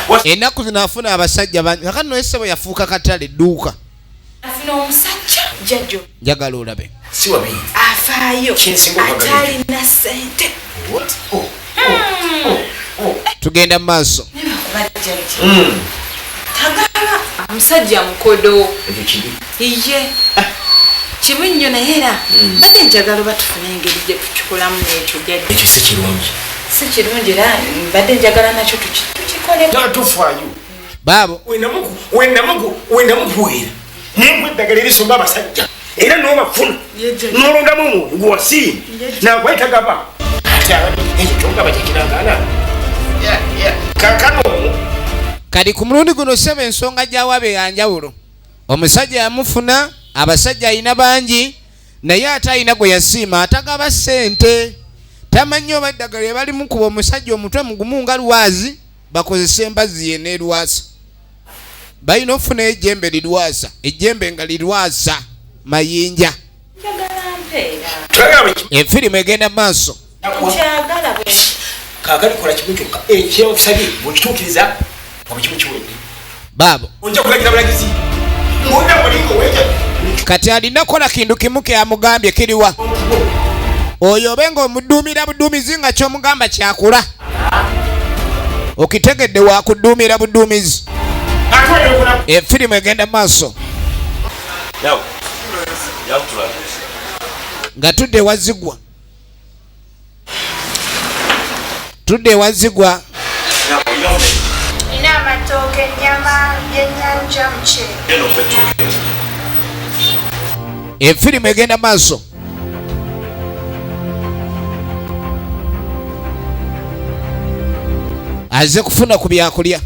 bangi ennaku zino afuna abasajja bangi kakati no ssebo yafuuka katale edduuka afuna omusajja jajjo njagala olabe siwabi afaayo atali na sente tugenda mu maaso tagala omusajja mukodo iye kimu nnyo naye era badde njagala oba tufune engeri gye tukikolamu n'ekyo ekyo si kirungi si kirungi era badde njagala nakyo tukikole tufaayo baabo wendamukuwera nemwe eddagala erisomba abasajja era n'obafuna n'olondamu omuntu gwewasiima nakwetagaba ate ekyo kyogaba kyekirangana kakano kati ku mulundi guno ssebo ensonga gy'awabe yanjawulo. Omusajja yamufuna, abasajja alina bangi, naye ate alina gwe yasiima atagaba ssente. Tamanyi oba eddagala lye balimu kuba omusajja omutwe mugumu nga lwazi bakozesa embazzi ye n'erwasa. Balina okufuna ejjembe lirwasa, ejjembe nga lirwasa mayinja. Efirimu egenda mu maaso. Kaakali kola kimu kyokka ekyokusabye bwekituukiriza obukimu kiwedde baabo ojja kulagira bulagizi ng'odda mulingo weja kati alina kola kintu kimu ke amugambye kiriwa oyo obe ng'omudduumira budduumizi nga ky'omugamba kyakula okitegedde wakudduumira budduumizi. Efirimu egenda mu maaso nga tudde wazigwa Nina amatooke, ennyama, byennyanja, muceere. Efirimu egenda maaso. Aze kufuna ku byakulya.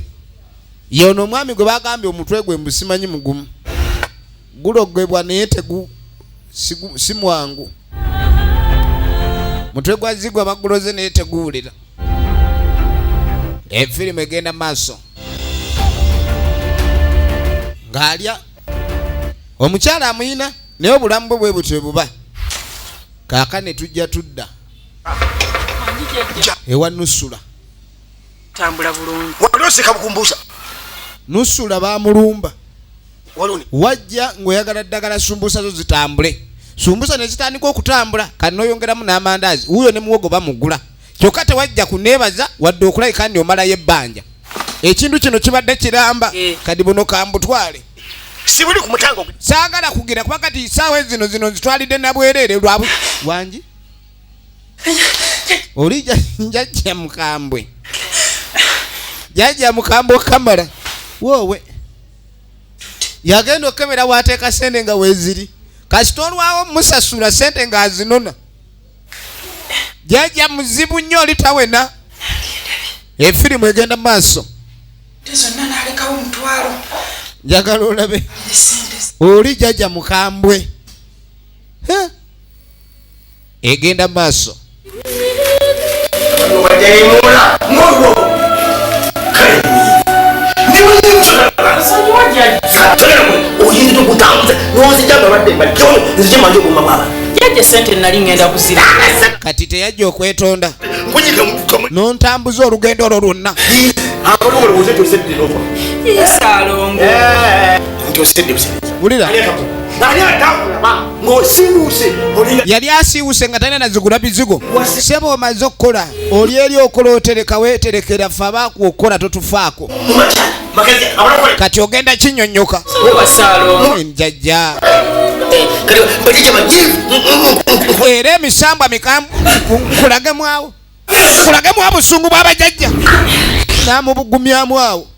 Yono omwami gwe bagambye omutwe gwe mbusimanyi mugumu. Guloggebwa naye si mwangu. Mutwe gwa Zigwa baguloze naye teguwulira. Efirimu egenda maaso. Ng'alya omukyala amuyina naye obulamu bwe bwe butwe buba. Kaakane tujja tudda ewa Nusula. Tambula bulungi. waloseka bukumbusa Nusula baamulumba. waluni Wajja ng'oyagala ddagala sumbusa zo zitambule. Sumbusa ne zitandika okutambula kati n'oyongeramu n'amandaazi wuuyo ne muwogo bamugula. kyokka tewajja kuneebaza wadde okulabika ndi omalayo ebbanja. Ekintu kino kibadde kiramba kadi buno kambutwale. Sibuli ku mutango. Saagala kugira kuba kati ssaawa zino nzitwalidde nabwereere lwabu wangi. Oli jjajja mukambwe. Jjajja mukambwe kamera. Woowe. Yagenda okemera waateeka sente nga weeziri. Kasita olwawo musasula sente nga azinona. Jjajja muzibu nnyo oli tawena. Efirimu egenda maaso. Tezonna nalekawo omutwalo. Njagala olabe. Oli jjajja mukambwe. Egenda maaso. Kati teyajja okwetonda n'ontambuza olugendo olwo lwonna. Wulira yali asiiwuse nga talina nazigula bizigo. Sebo omaze okukola oli eri okola otereka weeterekera ffe abaakuokola totufaako. Kati ogenda kinyonnyoka njajja era emisambwa mikambu kulagemu awo busungu bw'abajjajja namubugumyamu awo.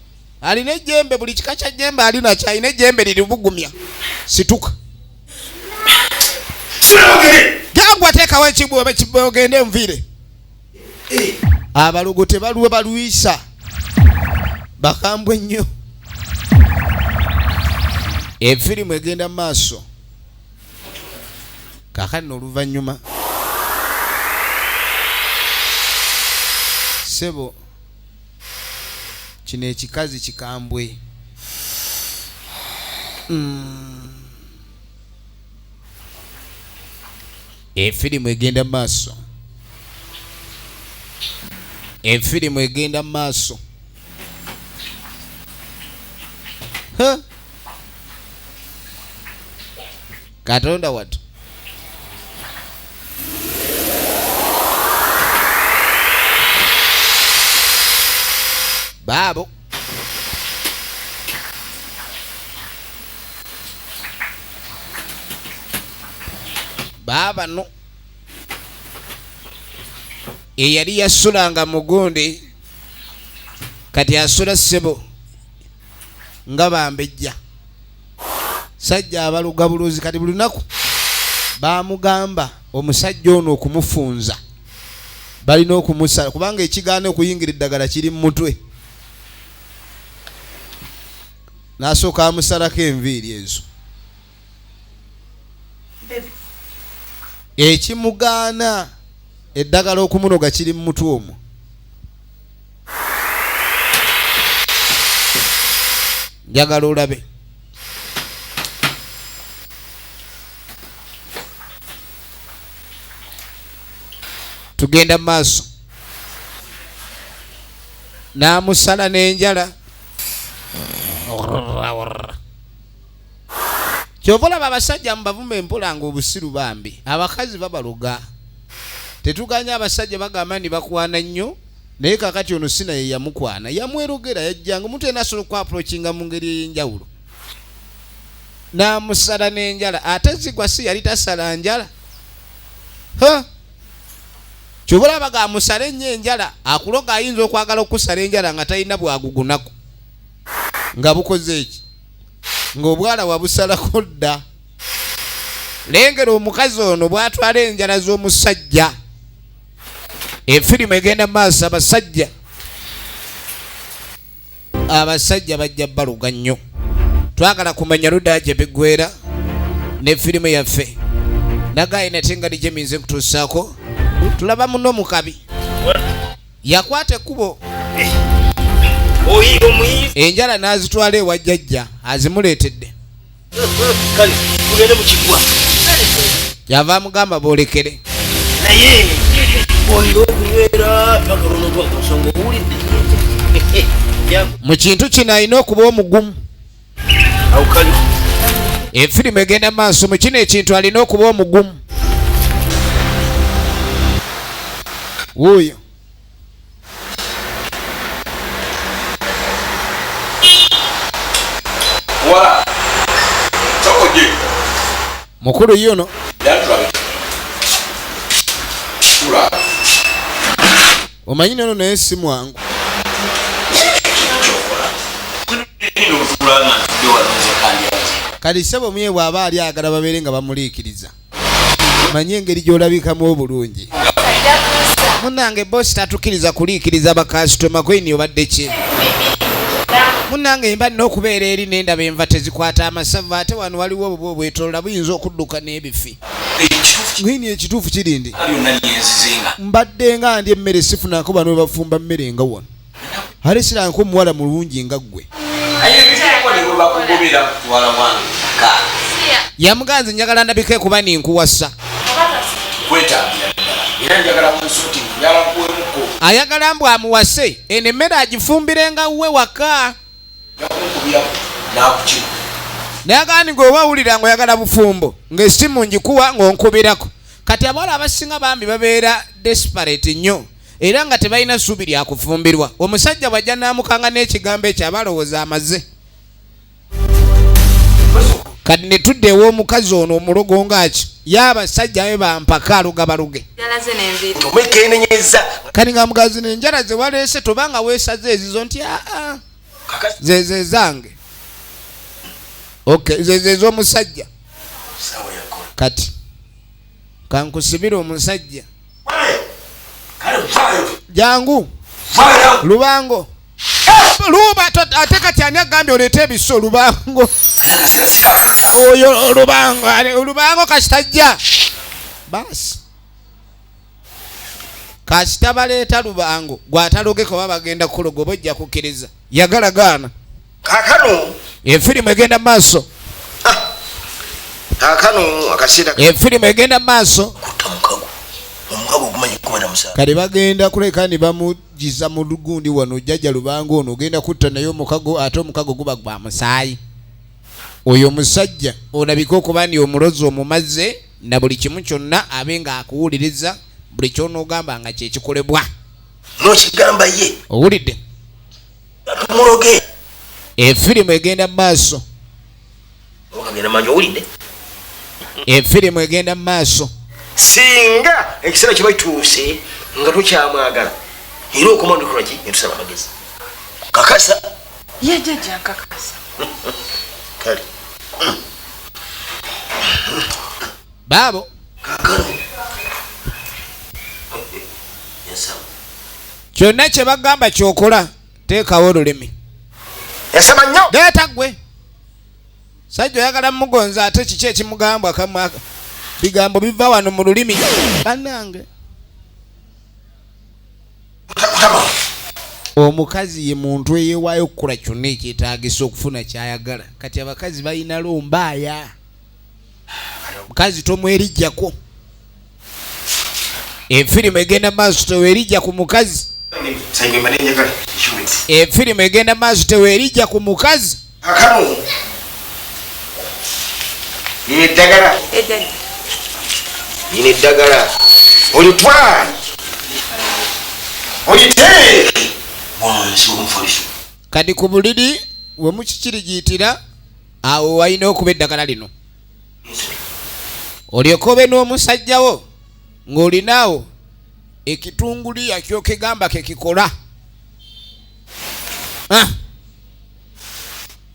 Alina ejjembe, buli kika kya jjembe alina kyalina ejjembe liri bugumya. Situka gagwa teekawo ekibwe ogende enviire. Abalugo tebaluwe balwisa bakambwe nnyo. Efirimu egenda maaso. Kakano oluvannyuma sebo kino ekikazi kikambwe. Efirimu egenda maaso. Efirimu egenda maaso. Katonda watu babo baba no eyali yasulanga mugundi kati asula sebo nga bambejja. Sajja abalugabuluzi kati buli lunaku bamugamba omusajja ono okumufunza balina okumusala kubanga ekigaana okuyingira eddagala kiri mu mutwe. N'asooka amusalako enviiri ezo. Ekimugaana eddagala okumunoga kiri mu mutwe omwo. Njagala olabe. Tugenda maaso. N'amusala n'enjala. Kyovola abasajja mbavuma empola nga obusiru bambi. Abakazi babaluga. Tetuganya abasajja bagamba ndi bakwana nnyo. Naye kakati ono sina ye yamukwana. Yamwerogera yajjanga omuntu ena asobola okwaprochinga mu ngeri ey'enjawulo. N'amusala n'enjala. Ate zigwa si yali tasala njala. Kyovola baga musale nnyo enjala. Akuloga ayinza okwagala okusala enjala nga talina bwagugunako. Nga bukoze eki ng'obwala wabusalako dda. Lengera omukazi ono bw'atwala enjala z'omusajja. Efirimu egenda maaso. Abasajja bajja baluga nnyo. Twagala kumanya ludda gye biggwera n'efirimu yaffe. Nagayina tenga lijje minze kutuusaako. Tulaba muno mukabi yakwata ekkubo. Enjala n'azitwala ewa jjajja azimuleetedde. Yava amugamba boolekere. Mu kintu kino alina okuba omugumu. Efirimu egenda maaso. Mu kino ekintu alina okuba omugumu. Wuuyo mukulu yuno omanyi nono naye si mwangu kati sebo mye bw'aba ali agala babeere nga bamuliikiriza manyi engeri gy'olabikamu obulungi munange bosi tatukiriza kuliikiriza bakasitoma kwini obadde ki munange mba nina okubeera eri n'endaba enva tezikwata amasavu ate wano waliwo obubwo obwetolola buyinza okudduka n'ebifi ngini ekituufu kiri ndi mbadde nga ndi emmere sifunako bano bebafumba mmere nga wano ate siranko omuwala mulungi nga ggwe yamuganze njagala ndabike kuba ninkuwasa ayagala mbw amuwase eno emmere agifumbirenga we waka nayagala ng'oba wulira ng'oyagala bufumbo ng'essimu njikuwa ng'onkubirako kati abawala abasinga bambi babeera desperate nnyo era nga tebalina ssuubi lya kufumbirwa omusajja bw'ajja n'amukanga n'ekigambo ekyo abalowooza amaze kati ne tudde ew'omukazi ono omulogo ngaki y'abasajja be bampaka alugabaluge kati nga mugazi n'enjala ze waleese tobanga weesaze ezizo nti aa zeze zange okay zeze z'omusajja kati kankusibira omusajja jangu lubango luba ate kati ani agambye oleete ebiso lubango oyo lubango kasitajja basi kasita baleeta lubango gwatalogeko baba bagenda kuloga oba ojja kukkiriza yagala gaana kakano efirimu egenda maaso kakano akasira efirimu egenda maaso kale bagenda kuleka ne bamugiza mu lugundi wano jjajja lubango ono ogenda kutta naye omukago ate omukago guba gwa musaayi oyo musajja olabika okuba ni omulozi omumaze na buli kimu kyonna abe nga akuwuliriza buli kyonoogamba nga kyekikolebwa nokigamba ye owulidde tumuloge efirimu egenda mu maaso efirimu egenda mu maaso singa ekiseera kye bakituuse nga tokyamwagala era okomandikula ki netusaba amagezi kakasa yejjajja nkakasa kale baabo kakano kyonna kye bagamba kyokola teekawo olulimi yasaba nnyo leeta gwe sajja oyagala mugonza ate kiki ekimugambwa kamwaka bigambo biva wano mu lulimi banange omukazi ye muntu eyeewaayo okukola kyonna ekyetaagisa okufuna kyayagala kati abakazi balina lombaaya mukazi tomwerijjako efirimu egenda maaso teweerijja ku mukazi efirimu egenda maaso teweerijja ku mukazi akano yeddagala yine eddagala olitwale oliteeke wansi w'omufaliso kati ku buliri we mukikirigiyitira awo walina okuba eddagala lino olyoka obe n'omusajjawo ng'olinaawo ekitunguli kyokigamba kekikola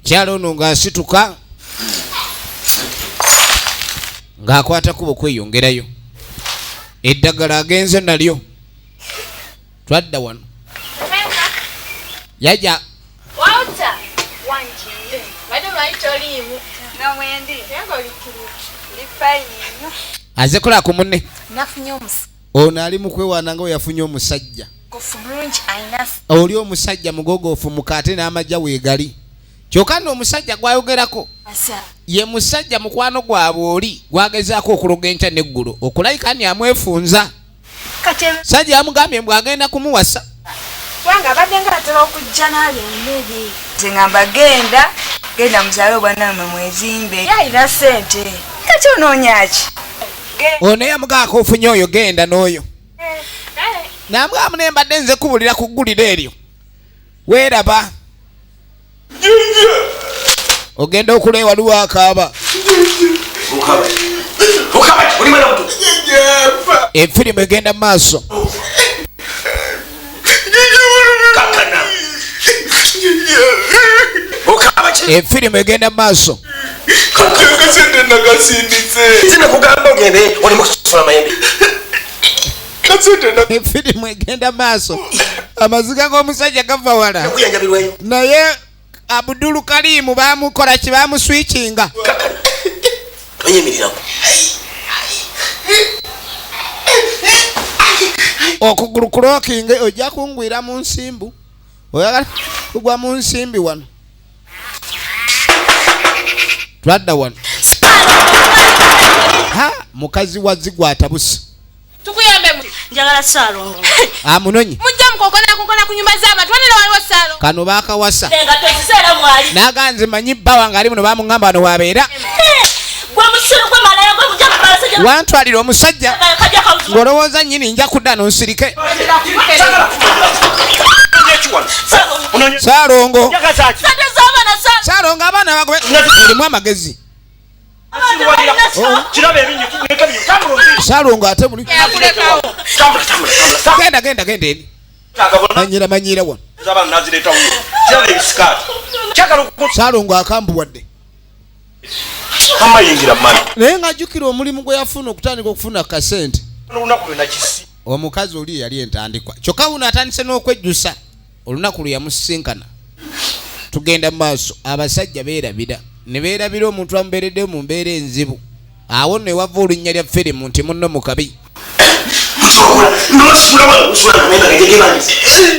kyalo ono ng'asituka ng'akwata kubo kweyongerayo eddagala agenze nalyo twadda wano yajja aze kola ku munne ono ali mu kwewaana nga we yafunye omusajja oli omusajja mugogoofu mukaate n'amajja weegali kyokka nno omusajja gwayogerako ye musajja mukwano gwabwe oli gwagezaako okuloga enkya n'eggulu okulayika ni amwefunza sajja yamugambye mbw agenda kumuwasa kubanga abadde nga atera okujja n'alya emmere zengamba genda muzaale obwana mwe mwezimbe yalina ssente kati onoonya ki ono yamugaako ofunye oyo genda n'oyo namugamba naye mbadde nze kubulira ku gguliro eryo weeraba ogenda okulewa waliwo akaaba Okabaki oli mwana muto. Efirimu egenda maaso. Kakana. Okabaki. Efirimu egenda maaso. Kasente nagasindise. Sina kugamba ogende oli mukusola mayembe. Efirimu egenda maaso. Amaziga g'omusajja gava wala. Naye Abdul Karimu bamukola ki bamuswitchinga. Toyemiriraku. Okugulu kulokinge ojja kungwira mu nsimbu. Oyagala kugwa mu nsimbi wano. Twadda wano. Ha, mukazi wa zigwata busi. Tukuyambe mu. Njagala Salongo. Amunonyi. Mujja mukokona ku nyumba z'abantu wano waliwo Salongo. Kano baakawasa. Nga tozisera mwali. Naganze manyi bbawa ngali muno bamungamba wano wabeera. Gwe musiro gwe malaya gwe mujja kubalasajja. Wantwalira omusajja. Ng'olowooza nnyini nja kudda n'onsirike. Salongo. Salongo abaana bagobe. Mulimu amagezi. Salongo ate muli. Genda eni. Manyira wano. Salongo akambuwadde. Naye ng'ajjukira omulimu gwe yafuna okutandika okufuna kasente. Omukazi oli yali entandikwa. Kyokka wuno atandise n'okwejjusa olunaku lwe yamusisinkana. Tugenda mu maaso abasajja beerabira. Ne beerabira omuntu amubeereddeyo mu mbeera enzibu. Awo ne wava olinnya lya Firimu nti munno mu kabi.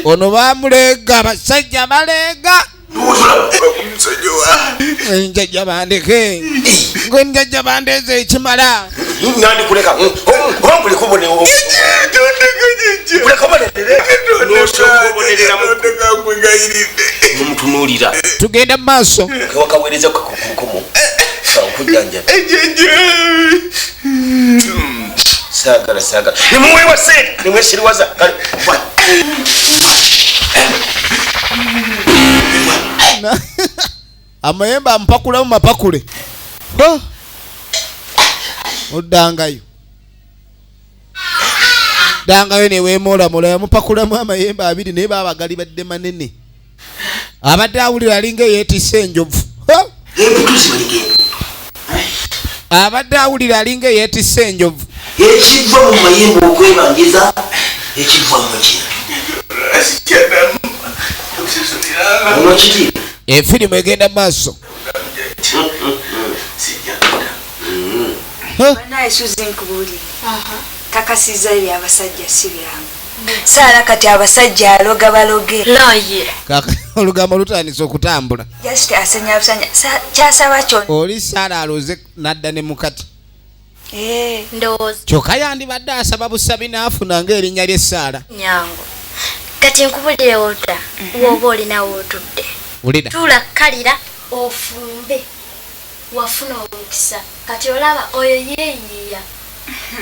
Ono baamuleega abasajja baleega. Njajja bandeke. Gwe njajja bandeeze ekimala. Nandi kuleka. Ombule kubone wo. Kuleka bone. Mumutunulira. Tugenda mu maaso. Wakawereza kukumu. Sawa kujanja. Sagala. Nimuwe wase. Nimwe shiriwaza. Amayembe ampakula mu mapakule. Oddangayo. Dangayo ne weemoola yamupakulamu amayembe abiri naye baabagali badde manene. Abadde awulira alinga yeetisse enjovu. Abadde awulira alinga yeetisse enjovu. Ekiva mu mayembe okwebangiza ekiva mu kino. Efirimu egenda maaso. Banaye Suzy nkubuulire. Kakasiza eri abasajja si byangu. Saala kati abasajja aloga baloge. Naye. Olugambo lutandise okutambula. Just asenya busanya. Kyasaba kyo. Oli Saala aloze n'adda ne mukati. Ndowooza. Kyokka yandibadde asaba busabi n'afuna ng'erinnya lye Saala. Nyango. Kati nkubulire wota. Woba olinawo otudde. Ulida. Tula kalira ofumbe. Wafuna omukisa. Kati olaba oyo yeeyiya.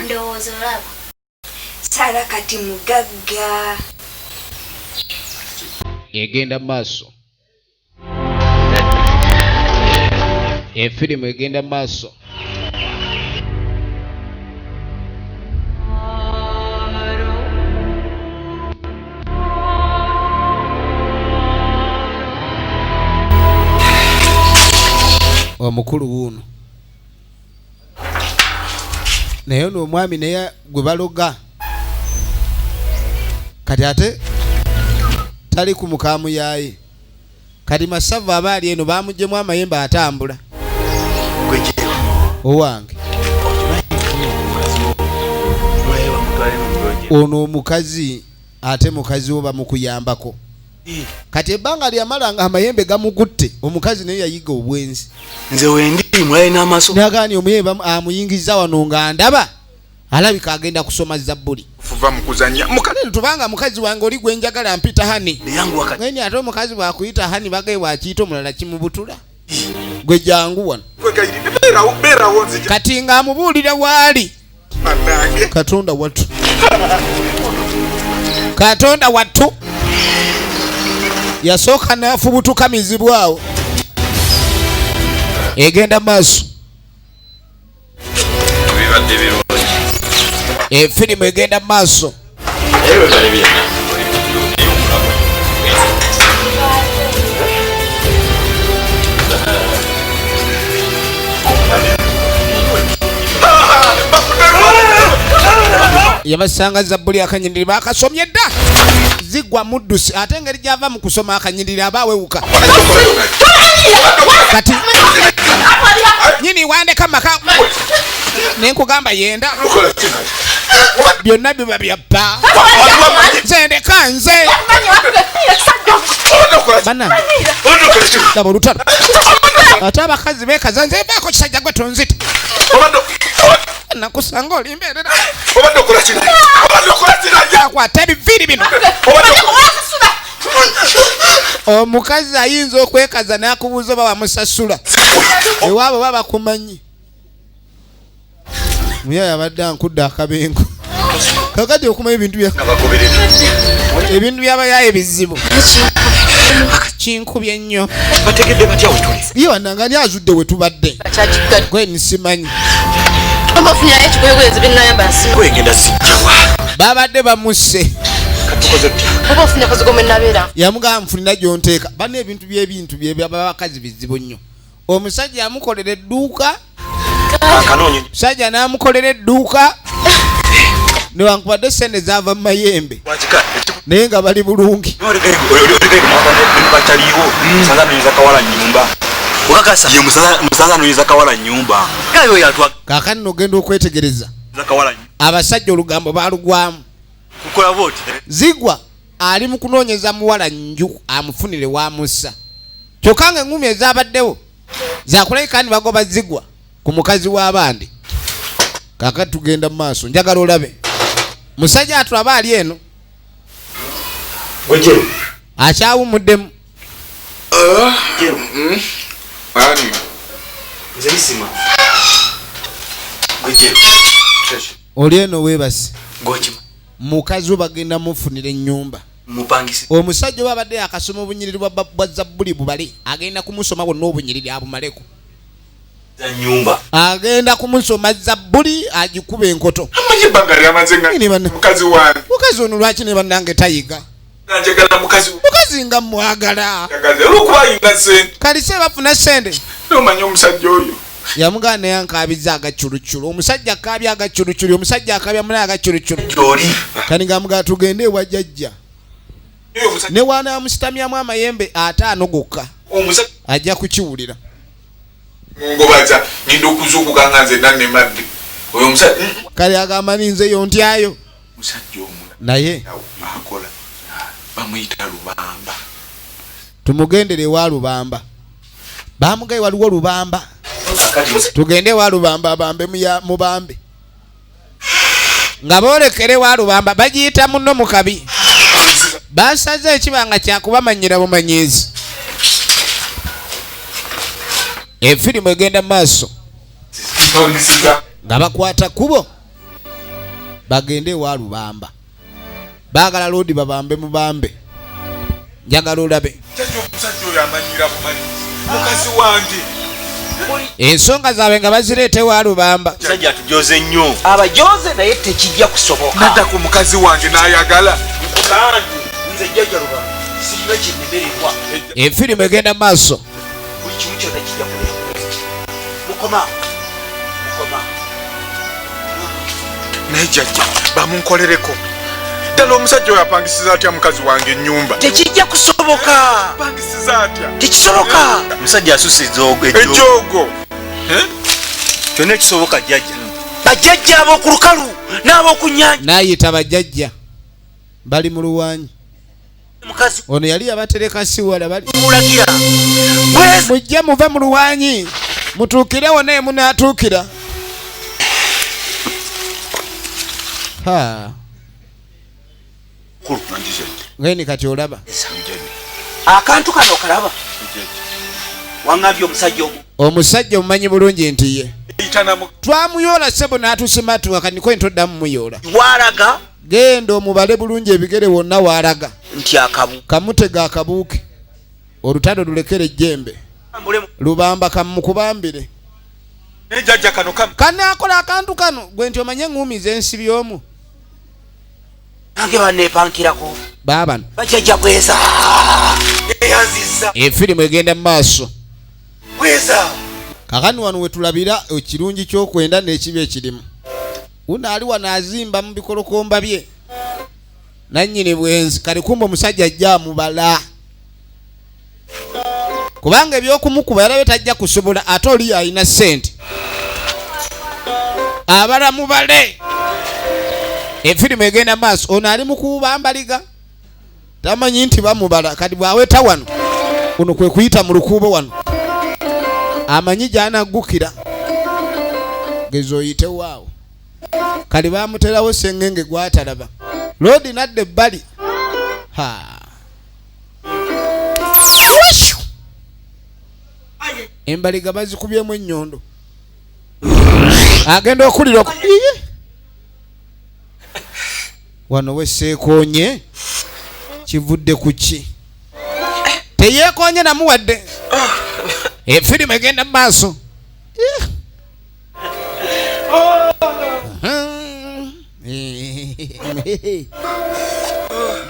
Ndowooza olaba. Saala kati mugagga. Egenda maaso. Efirimu egenda maaso. Omukulu wuuno naye n'omwami naye gwe baloga kati ate tali ku mukaamu yaye kati Masava abaali eno baamugyemu amayembe atambula owange ono omukazi ate mukazi wo bamukuyambako kati ebbanga lyamala nga amayembe gamugutte omukazi naye yayiga obwenzi nze wendi mulaye n'amaaso nagani omuyembe amuyingiza wano nga ndaba alabika agenda kusoma zabbuli fuva mukuzanya mukale tubanga mukazi wange oli gwe njagala mpita hani ngeni ate omukazi bwakuyita hani bagaye bwakiita omulala kimubutula gwe jangu wano kati nga amubuulira waali Katonda wattu Katonda wattu yasooka Firimu egenda maaso. Yabasanga Zabbuli akanyindiri bakasomye dda zigwa muddusi ate engeri gyava mu kusoma akanyindiri abawewuka kati nyini wandeka maka nenkugamba yenda byonna biba byappa nze ndeka nze bana laba olutalo ate abakazi bekaza nze baako kisajja gwe tonzita nakusanga olimbeerera akwata ebiviiri bino omukazi ayinza okwekaza n'akubuuza oba wamusasula ewaabo baba bakumanyi muyaya abadde ankudde akabengo kakati okumanya ebintu byabayaye bizibu kinkubye nnyo bategedde batya wetuli ye wanangani azudde wetubadde gwe nisimanyi amafunya ekikoyogoyezi binayamba nsikwegenda sijjawa babadde bamusse obafunya kazigome nabeera yamugamba nfunira gyonteeka bana ebintu by'abakazi bizibu nnyo omusajja yamukolera edduuka musajja n'amukolera edduuka newankubadde sente zaava mu mayembe naye nga bali bulungi kaakati nogenda okwetegereza abasajja olugambo balugwamu zigwa ali mu kunoonyeza muwala nju amufunire wamussa kyokka nga engumi ezabaddewo zakulabika bagoba zigwa ku mukazi w'abandi. Kaakati tugenda mu maaso njagala olabe musajja atulaba ali eno Gwejeru akyawumuddemu ani nze bisima Gwejeru oli eno weebase gochima mukazi bagenda mufunira ennyumba mupangisi omusajja babadde akasoma obunyiriri bwa Zabbuli bubali agenda kumusoma bonna obunyiriri abumaleko za nyumba agenda kumusoma Zabbuli agikuba enkoto amanyi bangari amazenga mukazi wange mukazi ono lwaki ne bannange tayiga njagala mukazi nga mwagala njagala olwokuba yinga sente kalise bafuna sente nomanyi omusajja oyo yamugana yankabiza agaculuculu omusajja akabya agaculuculu omusajja akabya mulaga agaculuculu joli kani ngamuga tugende ewa jjajja ne wana amusitamyamu amayembe ataano gokka ajja kukiwulira ngobaza nindo okuzuukuka nga nze nanne madde oyo omusajja kale agamba ninze yo ntyayo musajja omula naye akola bamuyita Lubamba tumugendere ewa Lubamba bamugaye waliwo Lubamba tugende ewa Lubamba abambe mubambe nga boolekere ewa Lubamba bagiyita muno mu kabi basaze ekibanga kyakubamanyira bumanyizi efirimu egenda maaso nga bakwata kubo bagende ewa Lubamba baagala loodi babambe mubambe njagala olabe mukazi wange ensonga zaabwe nga bazireeta ewa Lubamba musajja atujoze nnyo abajoze naye tekijja kusoboka nadda ku mukazi wange n'ayagala nze jjajja Lubamba sirina kinnemererwa efirimu egenda maaso buli kimu kyonna kijja mukoma naye jjajja bamunkolereko ddala omusajja oyo apangisiza atya mukazi wange ennyumba tekijja kusoboka apangisiza atya tekisoboka omusajja asusiza ejoogo kyonna ekisoboka jjajja bajjajja ab'oku lukalu n'ab'oku nnyanja n'ayita bajjajja bali mu luwanyi ono yali yabatereka siwala bali mulagira mujje muve mu luwanyi mutuukirewo naye munaatuukira ngeni kati olaba akantu kano kalaba wangambye omusajja omumanyi bulungi nti ye twamuyoola sebo n'atusimatu akaniko entoddamu muyoola walaga genda omubale bulungi ebigere wonna walaga nti kamutega akabuuke olutalo lulekere ejjembe Lubamba kamukubambire Nejajja kano kam. Kana akola akantu kano gwe nti omanye ngumize ensibi omu. Nange banepankirako. Baba. Bajjajja bweza. Eyanziza. Efirimu egenda mu maaso. Bweza. Kakani wano wetulabira ekirungi ky'okwenda n'ekibi ekirimu. Uno ali wano azimba mu bikolokomba bye. Nannyini bwenzi kali kumba omusajja ajja amubala. Kubanga ebyokumukuba yalabe tajja kusobola ate oli alina ssente. Abala mubale. Efirimu egenda maaso. Ono ali mu kuuba mbaliga. Tamanyi nti bamubala kati bwaweta wano. Uno kwe kuyita mu lukuubo wano. Amanyi gy'anaggukira. Gezo oyite waawo. Kali bamuterawo sengenge gwatalaba. Lodi nadde ebbali. Embaliga bazikubyemu ennyondo. Agenda okulira wano weseekoonye kivudde ku ki? Teyeekoonye namuwadde. Efirimu egenda mu maaso.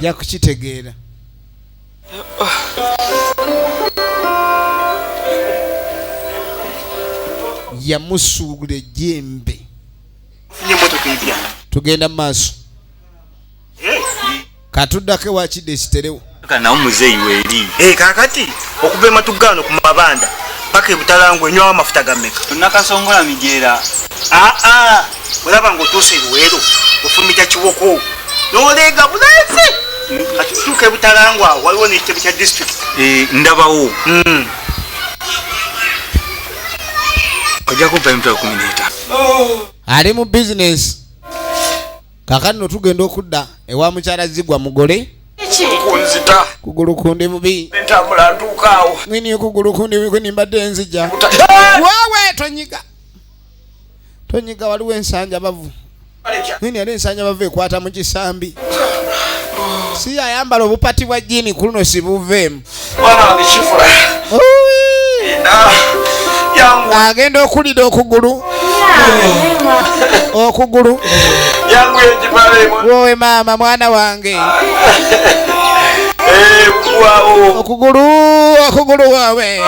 Ja kukitegeera. Yamusuula ejjembe. Tugenda mu maaso. Katuddako wakidde ekiterewo. Kana muzeeyi weeri. Kakati okuva ematugano ku mabanda paka ebutalangwa enywa amafuta gammeka. Tunakasongola mijeera. Olaba ng'otuuse eruweero ofumita kiwoko n'oleega bulenzi. Kati tutuuka ebutalangwa waliwo n'ekitebe kya district. Ndabawo. Ojja kumpa emitwalo 15. Ali mu bizinesi. Kakati no tugenda okudda ewa mukyala Zigwa mugole. Kunzita. Kugulu kundi bubi. Ntambula ntuukaawo. Mwini kugulu kundi bwe nimbadde nzija. Waawe tonyiga. Tonyiga waliwo ensanja bavu. Mwini yali ensanja bavu ekwata mu kisambi. Si ayambala obupati bwa jini kuluno sibuveemu. Mwana wange kifula. Agenda okulira okugulu. Okugulu. Yangu ejibale. Wowe maama mwana wange. Okugulu waawe.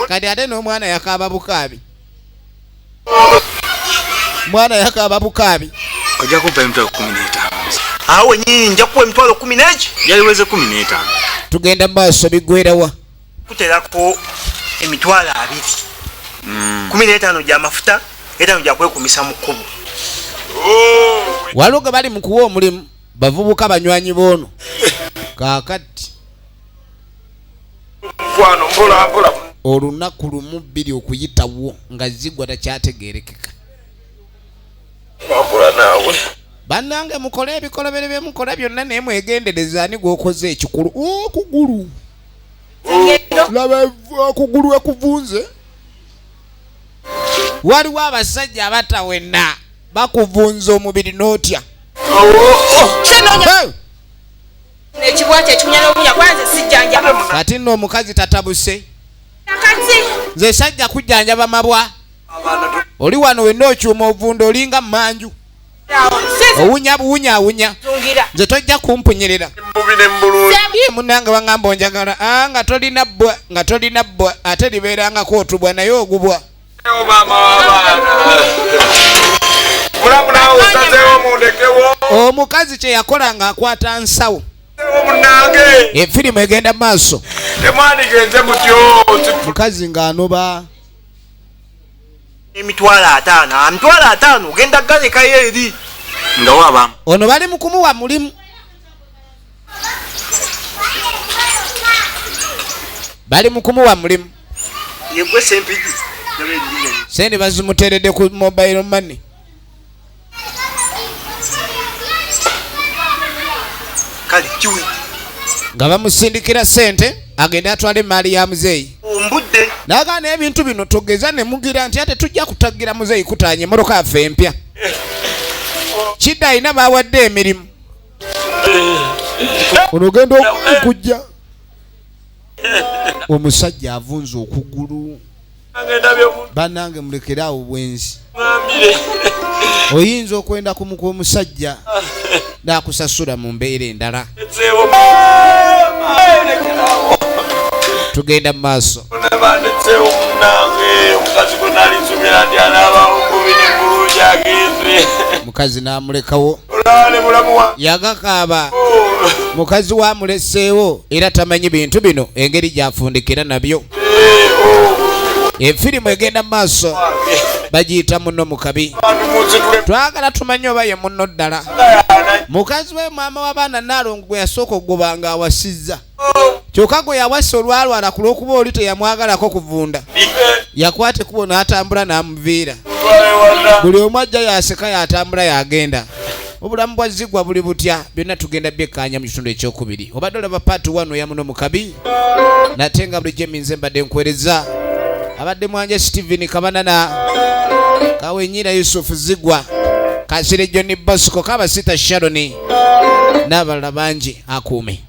Kati ate n'omwana yakaaba bukaabi. Mwana yakaaba bukaabi. Ojja kumpa emitwalo 15. Awe nyinyi nja kuwa emitwalo 10. Yaliweze 15. Tugenda maaso biggweerawa. Kuterako emitwalo 2. 15 gya mafuta, 5 gya kwekumisa mu kkubo. Waliwo ge bali mu kuwa omulimu bavubuka banywanyi boono. Kaakati olunaku lumu 2 okuyitawo nga Zigwa takyategeerekeka. Bannange mukole ebikolobero bye mukola byonna naye mwegendereza ani gw'okoze ekikulu. Okugulu. Laba okugulu ekuvunze. Waliwo abasajja abatawenna bakuvunza omubiri n'otya. Ekibwate ekimunya n'obunya kwanza sijjanjaba. Kati nno omukazi tatabuse. Nze sajja kujjanjaba mabwa. Oli wano wenna okyuma ovundo olinga mmanju. Owunya buwunya awunya. Nze tojja kumpunyerera. Munange wangamba onjagala. Nga tolina bbwa ate libeerangako otubwa naye ogubwa. Omukazi kye yakola nga akwata nsawo. Efirimu egenda maaso. Mukazi ng'anoba emitwalo 5. Emitwalo 5 ogenda galekayo eri. Nga waba. Ono bali mu kumuwa mulimu. Bali mu kumuwa mulimu. Yegwe sempiji. Sente bazimuteredde ku mobile money. Kali kiwi. Nga bamusindikira sente agenda atwale mali ya muzeeyi. Ombudde. Nagana ebintu bino togeza ne mugira nti ate tujja kutagira muzeeyi kutanye moroka afe empya. Kidda ina bawadde emirimu. Onogenda okujja. Omusajja avunza okugulu. bannange mulekerawo bwenzi oyinza okwenda kumuka omusajja nakusasula mu mbeera endala tugenda mu maaso mukazi n'amulekawo yagakaaba mukazi wamuleseewo era tamanyi bintu bino engeri gyafundikira nabyo efirimu egenda mu maaso bagiyita muno mukabi twagala tumanye oba ye muno ddala mukazi we maama w'abaana Naalongo gwe yasooka okugobanga awasizza kyokka gwe yawasa olwalwala ku lw'okuba oli teyamwagalako kuvunda yakwata ekkubo n'atambula n'amuviira buli omu ajja yaseka yatambula yagenda obulamu bwa Zigwa buli butya byonna tugenda byekkaanya mu kitundu ekyokubiri obadde olaba paati 1 oya muno mukabi nate nga bulijjo eminze mbadde nkwereza abadde Mwanje Steven Kabanana Kawenyira Yusuf Zigwa Kasire John Bosco Kabasita Sharoni n'abalala bangi akuume.